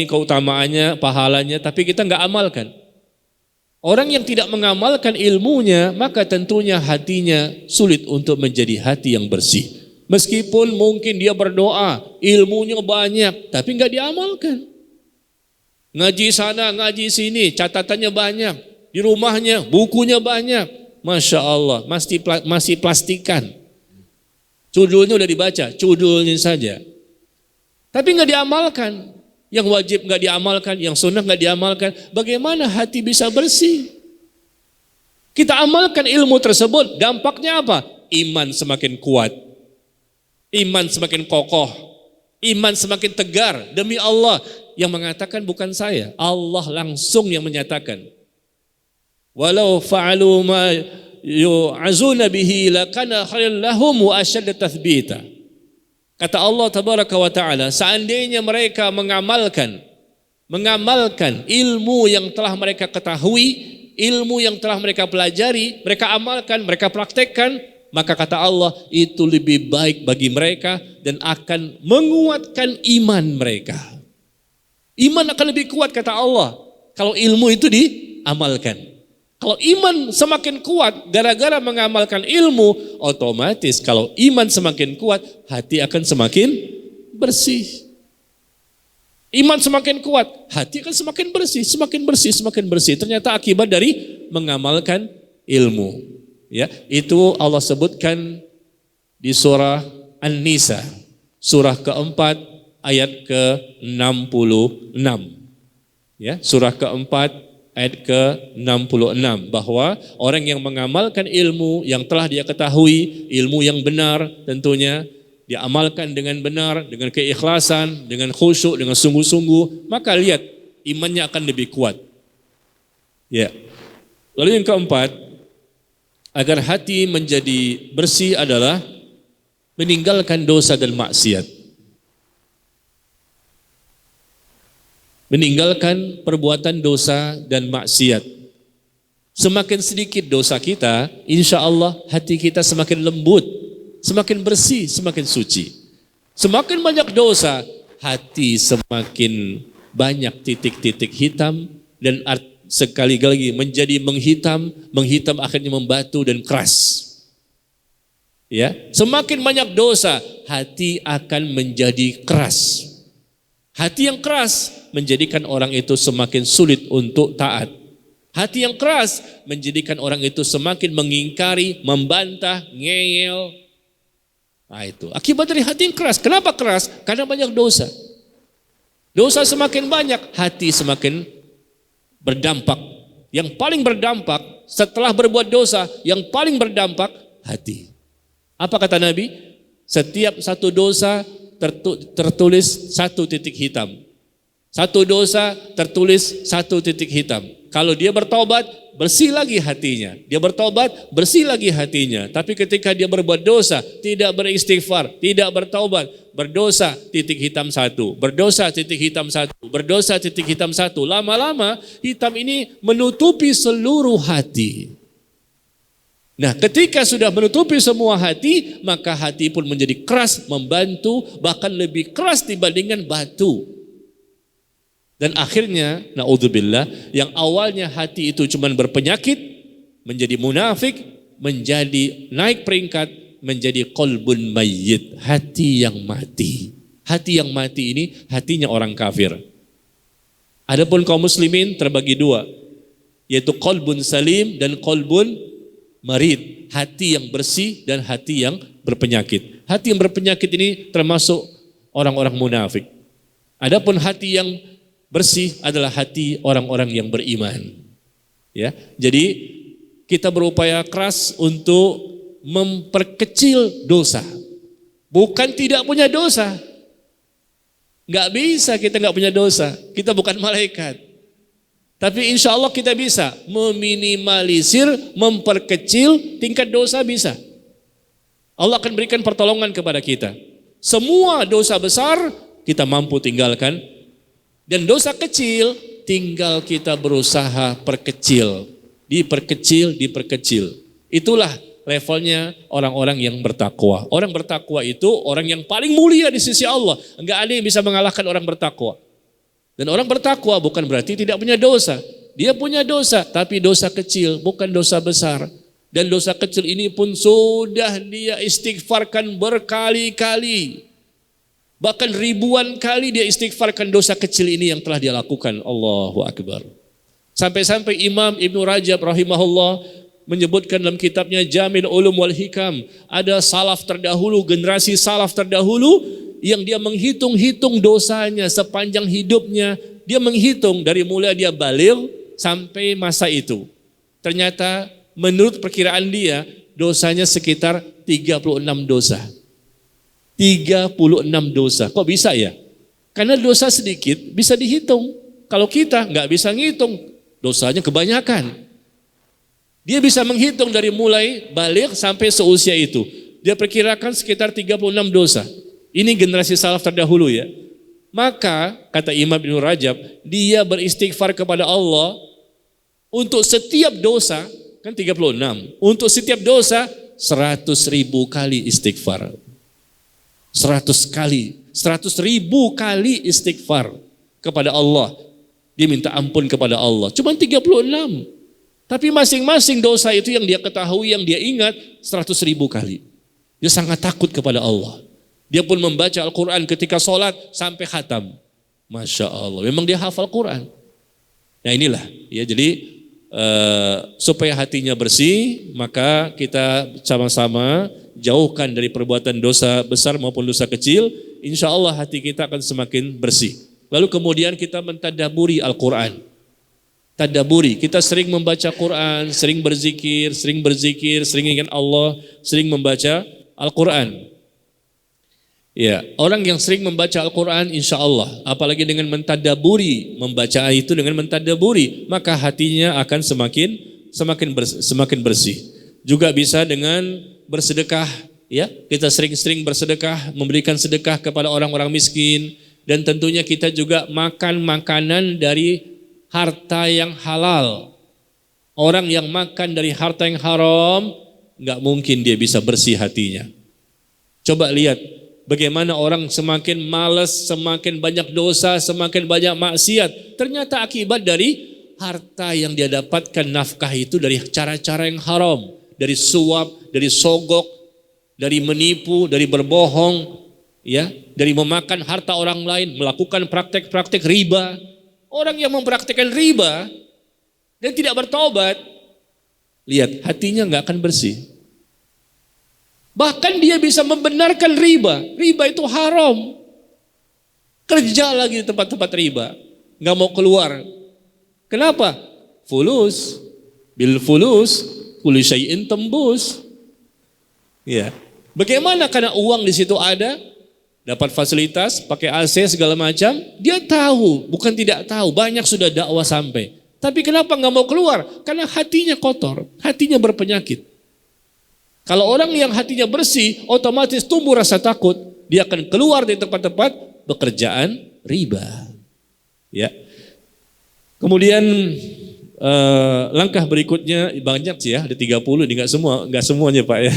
keutamaannya, pahalanya, tapi kita nggak amalkan. Orang yang tidak mengamalkan ilmunya, maka tentunya hatinya sulit untuk menjadi hati yang bersih. Meskipun mungkin dia berdoa, ilmunya banyak, tapi nggak diamalkan. Ngaji sana, ngaji sini, catatannya banyak. Di rumahnya, bukunya banyak. Masya Allah, masih plastikan. Judulnya udah dibaca, judulnya saja. Tapi nggak diamalkan. Yang wajib nggak diamalkan, yang sunnah nggak diamalkan. Bagaimana hati bisa bersih? Kita amalkan ilmu tersebut, dampaknya apa? Iman semakin kuat, iman semakin kokoh, iman semakin tegar. Demi Allah, yang mengatakan bukan saya, Allah langsung yang menyatakan. Walau fa'alu ma yu'azuna bihi lakana khairan lahum wa asyadda tathbita. Kata Allah tabaraka wa ta'ala, seandainya mereka mengamalkan ilmu yang telah mereka ketahui, ilmu yang telah mereka pelajari, mereka amalkan, mereka praktekkan, maka kata Allah itu lebih baik bagi mereka dan akan menguatkan iman mereka. Iman akan lebih kuat kata Allah kalau ilmu itu diamalkan. Kalau iman semakin kuat gara-gara mengamalkan ilmu, otomatis kalau iman semakin kuat, hati akan semakin bersih. Iman semakin kuat, hati akan semakin bersih, semakin bersih, semakin bersih. Ternyata akibat dari mengamalkan ilmu. Ya, itu Allah sebutkan di surah An-Nisa, surah keempat ayat ke-66. Ya, surah keempat ayat ke-66, bahwa orang yang mengamalkan ilmu yang telah dia ketahui, ilmu yang benar tentunya diamalkan dengan benar, dengan keikhlasan, dengan khusyuk, dengan sungguh-sungguh, maka lihat imannya akan lebih kuat. Ya. Lalu yang keempat, agar hati menjadi bersih adalah meninggalkan dosa dan maksiat. Meninggalkan perbuatan dosa dan maksiat. Semakin sedikit dosa kita, insya Allah hati kita semakin lembut, semakin bersih, semakin suci. Semakin banyak dosa, hati semakin banyak titik-titik hitam dan sekali lagi menjadi menghitam akhirnya membatu dan keras. Ya, semakin banyak dosa, hati akan menjadi keras. Hati yang keras menjadikan orang itu semakin sulit untuk taat. Hati yang keras menjadikan orang itu semakin mengingkari, membantah, ngeyel. Nah itu akibat dari hati yang keras. Kenapa keras? Karena banyak dosa. Dosa semakin banyak, hati semakin berdampak. Yang paling berdampak setelah berbuat dosa, yang paling berdampak hati. Apa kata Nabi? Setiap satu dosa tertulis satu titik hitam. Satu dosa tertulis satu titik hitam. Kalau dia bertobat, bersih lagi hatinya. Dia bertobat, bersih lagi hatinya. Tapi ketika dia berbuat dosa, tidak beristighfar, tidak bertobat, berdosa titik hitam satu, berdosa titik hitam satu, berdosa titik hitam satu. Lama-lama hitam ini menutupi seluruh hati. Nah, ketika sudah menutupi semua hati, maka hati pun menjadi keras, membantu, bahkan lebih keras dibandingkan batu. Dan akhirnya, na'udzubillah, yang awalnya hati itu cuma berpenyakit, menjadi munafik, menjadi naik peringkat, menjadi qalbun mayyit, hati yang mati. Hati yang mati ini hatinya orang kafir. Adapun kaum muslimin terbagi dua, yaitu qalbun salim dan qalbun marid, hati yang bersih dan hati yang berpenyakit. Hati yang berpenyakit ini termasuk orang-orang munafik. Adapun hati yang bersih adalah hati orang-orang yang beriman. Ya, jadi kita berupaya keras untuk memperkecil dosa. Bukan tidak punya dosa. Nggak bisa kita nggak punya dosa. Kita bukan malaikat. Tapi insya Allah kita bisa meminimalisir, memperkecil tingkat dosa bisa. Allah akan berikan pertolongan kepada kita. Semua dosa besar kita mampu tinggalkan. Dan dosa kecil tinggal kita berusaha perkecil. Diperkecil. Itulah levelnya orang-orang yang bertakwa. Orang bertakwa itu orang yang paling mulia di sisi Allah. Enggak ada yang bisa mengalahkan orang bertakwa. Dan orang bertakwa bukan berarti tidak punya dosa. Dia punya dosa, tapi dosa kecil, bukan dosa besar. Dan dosa kecil ini pun sudah dia istighfarkan berkali-kali. Bahkan ribuan kali dia istighfarkan dosa kecil ini yang telah dia lakukan. Allahu Akbar. Sampai-sampai Imam Ibn Rajab rahimahullah menyebutkan dalam kitabnya Jamil Ulum wal Hikam, ada salaf terdahulu, generasi salaf terdahulu yang dia menghitung-hitung dosanya sepanjang hidupnya. Dia menghitung dari mulai dia baligh sampai masa itu. Ternyata menurut perkiraan dia dosanya sekitar 36 dosa. 36 dosa. Kok bisa ya? Karena dosa sedikit bisa dihitung. Kalau kita nggak bisa ngitung, dosanya kebanyakan. Dia bisa menghitung dari mulai baligh sampai seusia itu. Dia perkirakan sekitar 36 dosa. Ini generasi salaf terdahulu ya. Maka kata Imam Ibn Rajab, dia beristighfar kepada Allah untuk setiap dosa, kan 36. Untuk setiap dosa 100.000 kali istighfar. 100.000 kali istighfar kepada Allah. Dia minta ampun kepada Allah. Cuma 36. Tapi masing-masing dosa itu yang dia ketahui, yang dia ingat 100.000 kali. Dia sangat takut kepada Allah. Dia pun membaca Al-Quran ketika sholat sampai khatam. Masya Allah, memang dia hafal Quran. Nah inilah, ya jadi supaya hatinya bersih, maka kita sama-sama jauhkan dari perbuatan dosa besar maupun dosa kecil. Insya Allah hati kita akan semakin bersih. Lalu kemudian kita mentadaburi Al-Quran. Tadaburi, kita sering membaca Quran, sering berzikir, sering ingat Allah, sering membaca Al-Quran. Ya, orang yang sering membaca Al-Quran insya Allah, apalagi dengan mentadaburi, membaca itu dengan mentadaburi, maka hatinya akan semakin bersih. Juga bisa dengan bersedekah, ya, kita sering-sering bersedekah, memberikan sedekah kepada orang-orang miskin, dan tentunya kita juga makan makanan dari harta yang halal. Orang yang makan dari harta yang haram, nggak mungkin dia bisa bersih hatinya. Coba lihat. Bagaimana orang semakin malas, semakin banyak dosa, semakin banyak maksiat. Ternyata akibat dari harta yang dia dapatkan nafkah itu dari cara-cara yang haram. Dari suap, dari sogok, dari menipu, dari berbohong, ya, dari memakan harta orang lain, melakukan praktek-praktek riba. Orang yang mempraktekkan riba dan tidak bertobat, lihat hatinya nggak akan bersih. Bahkan dia bisa membenarkan riba. Riba itu haram. Kerja lagi di tempat-tempat riba. Nggak mau keluar. Kenapa? Fulus. Bil fulus. Kulli syai'in tembus. Ya. Bagaimana karena uang di situ ada. Dapat fasilitas, pakai AC segala macam. Dia tahu, bukan tidak tahu. Banyak sudah dakwah sampai. Tapi kenapa nggak mau keluar? Karena hatinya kotor. Hatinya berpenyakit. Kalau orang yang hatinya bersih, otomatis tumbuh rasa takut. Dia akan keluar dari tempat-tempat pekerjaan riba. Ya. Kemudian langkah berikutnya banyak sih ya, ada 30, ini enggak semuanya Pak ya.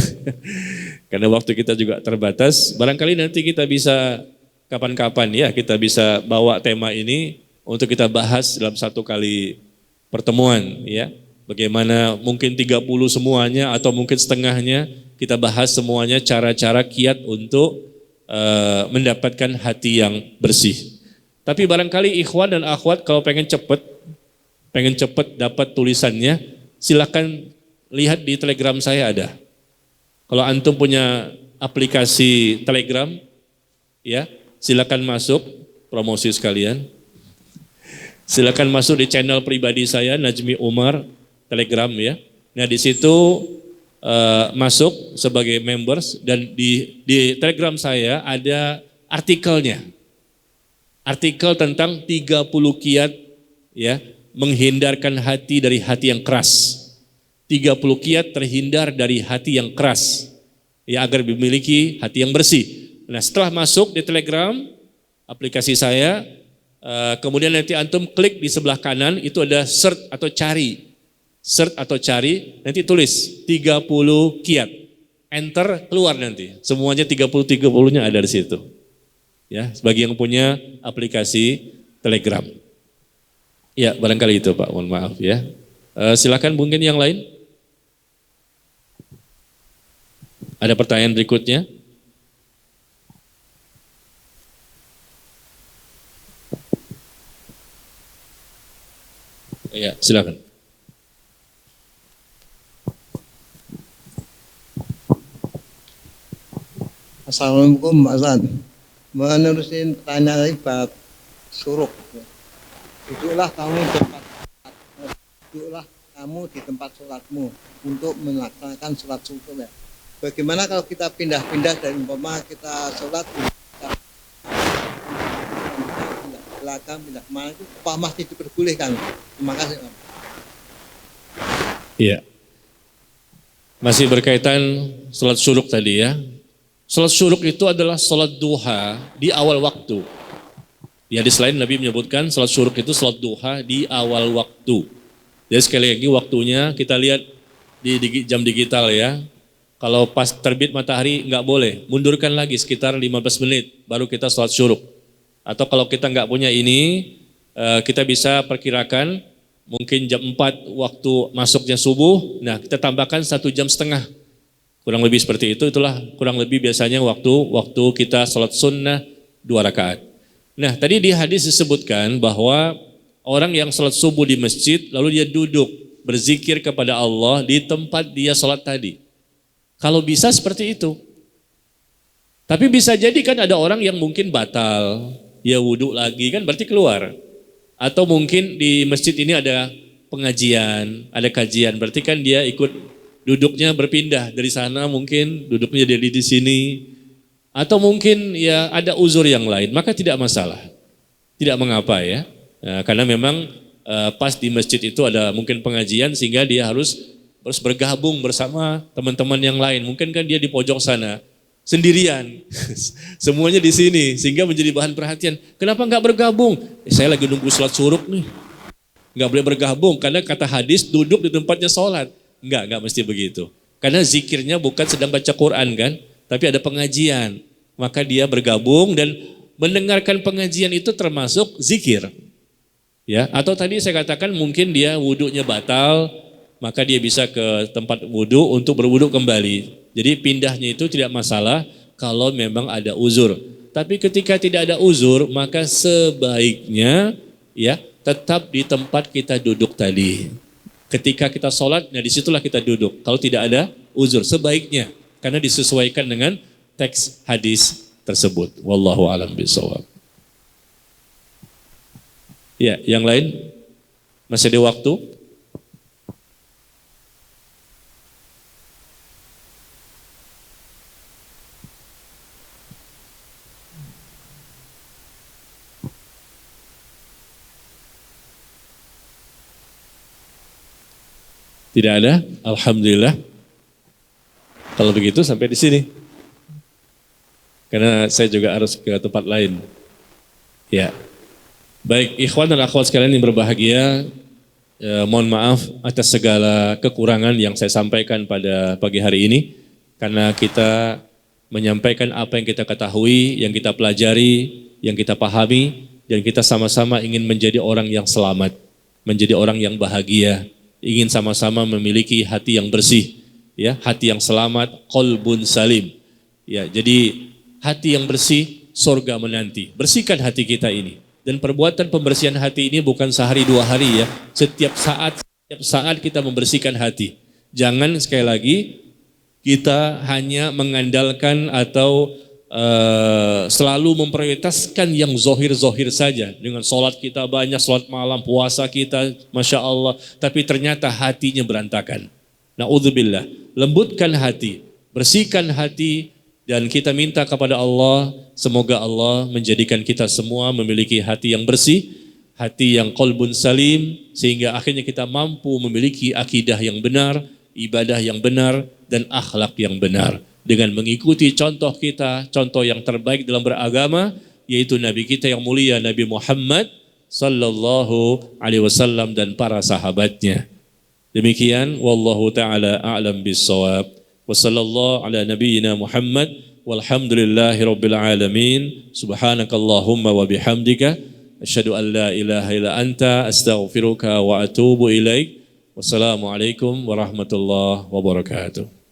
Karena waktu kita juga terbatas. Barangkali nanti kita bisa kapan-kapan ya, kita bisa bawa tema ini untuk kita bahas dalam satu kali pertemuan ya. Bagaimana mungkin 30 semuanya atau mungkin setengahnya kita bahas semuanya cara-cara kiat untuk mendapatkan hati yang bersih. Tapi barangkali ikhwan dan akhwat kalau pengen cepet dapat tulisannya, silakan lihat di Telegram saya ada. Kalau antum punya aplikasi Telegram, ya silakan masuk, promosi sekalian. Silakan masuk di channel pribadi saya Najmi Umar Telegram ya. Nah di situ masuk sebagai members dan di Telegram saya ada artikelnya. Artikel tentang 30 kiat ya menghindarkan hati dari hati yang keras. 30 kiat terhindar dari hati yang keras ya agar memiliki hati yang bersih. Nah setelah masuk di Telegram aplikasi saya, kemudian nanti antum klik di sebelah kanan itu ada search atau cari. search atau cari, nanti tulis 30 kiat. Enter, keluar nanti. Semuanya 30-30-nya ada di situ. Ya, bagi yang punya aplikasi Telegram. Ya, barangkali itu Pak, mohon maaf ya. Silakan mungkin yang lain. Ada pertanyaan berikutnya? Ya, silakan. Assalamualaikum Pak Ustaz. Menerusin pertanyaan tadi bab syuruk. Duduklah kamu di tempat sholatmu untuk melaksanakan sholat syuruk ya. Bagaimana kalau kita pindah-pindah dari umpama kita sholat pindah belakang, pindah kemana itu apa masih diperbolehkan? Terima kasih Pak. Iya. Masih berkaitan sholat syuruk tadi ya. Sholat syuruk itu adalah sholat duha di awal waktu. Di hadis lain Nabi menyebutkan sholat syuruk itu sholat duha di awal waktu. Jadi sekali lagi waktunya kita lihat di jam digital ya. Kalau pas terbit matahari nggak boleh, mundurkan lagi sekitar 15 menit baru kita sholat syuruk. Atau kalau kita nggak punya ini, kita bisa perkirakan mungkin jam 4 waktu masuknya subuh, nah kita tambahkan 1,5 jam. Kurang lebih seperti itu, itulah kurang lebih biasanya waktu kita sholat sunnah 2 rakaat. Nah tadi di hadis disebutkan bahwa orang yang sholat subuh di masjid, lalu dia duduk berzikir kepada Allah di tempat dia sholat tadi. Kalau bisa seperti itu. Tapi bisa jadi kan ada orang yang mungkin batal, dia wudhu lagi kan berarti keluar. Atau mungkin di masjid ini ada pengajian, ada kajian, berarti kan dia ikut duduknya berpindah dari sana mungkin duduknya dari di sini atau mungkin ya ada uzur yang lain maka tidak masalah, tidak mengapa ya, karena memang pas di masjid itu ada mungkin pengajian sehingga dia harus bergabung bersama teman-teman yang lain, mungkin kan dia di pojok sana sendirian semuanya di sini sehingga menjadi bahan perhatian. Kenapa nggak bergabung? Saya lagi nunggu sholat syuruk nih, nggak boleh bergabung karena kata hadis duduk di tempatnya sholat. Enggak mesti begitu. Karena zikirnya bukan sedang baca Quran kan, tapi ada pengajian. Maka dia bergabung dan mendengarkan pengajian itu termasuk zikir. Ya, atau tadi saya katakan mungkin dia wudhunya batal, maka dia bisa ke tempat wudhu untuk berwudhu kembali. Jadi pindahnya itu tidak masalah kalau memang ada uzur. Tapi ketika tidak ada uzur, maka sebaiknya ya tetap di tempat kita duduk tadi. Ketika kita sholat, nah disitulah kita duduk. Kalau tidak ada uzur, sebaiknya. Karena disesuaikan dengan teks hadis tersebut. Wallahu a'lam bishawab. Ya, yang lain? Masih ada waktu? Tidak ada? Alhamdulillah. Kalau begitu sampai di sini. Karena saya juga harus ke tempat lain. Ya. Baik, ikhwan dan akhwat sekalian yang berbahagia, mohon maaf atas segala kekurangan yang saya sampaikan pada pagi hari ini. Karena kita menyampaikan apa yang kita ketahui, yang kita pelajari, yang kita pahami, dan kita sama-sama ingin menjadi orang yang selamat, menjadi orang yang bahagia, ingin sama-sama memiliki hati yang bersih, ya, hati yang selamat, qalbun salim. Ya, jadi hati yang bersih, surga menanti. Bersihkan hati kita ini. Dan perbuatan pembersihan hati ini bukan sehari 2 hari ya. Setiap saat kita membersihkan hati. Jangan sekali lagi kita hanya mengandalkan atau selalu memprioritaskan yang zohir-zohir saja. Dengan sholat kita banyak, sholat malam, puasa kita, Masya Allah. Tapi ternyata hatinya berantakan. Na'udzubillah. Lembutkan hati, bersihkan hati, dan kita minta kepada Allah, semoga Allah menjadikan kita semua memiliki hati yang bersih, hati yang qalbun salim, sehingga akhirnya kita mampu memiliki akidah yang benar, ibadah yang benar, dan akhlak yang benar. Dengan mengikuti contoh kita, contoh yang terbaik dalam beragama, yaitu Nabi kita yang mulia, Nabi Muhammad sallallahu alaihi wasallam dan para sahabatnya. Demikian wallahu taala a'lam bissawab. Wassallallahu ala nabiyyina Muhammad walhamdulillahi rabbil alamin. Subhanakallahumma wa bihamdika asyhadu an la ilaha illa anta astaghfiruka wa atubu ilaik. Wassalamualaikum warahmatullahi wabarakatuh.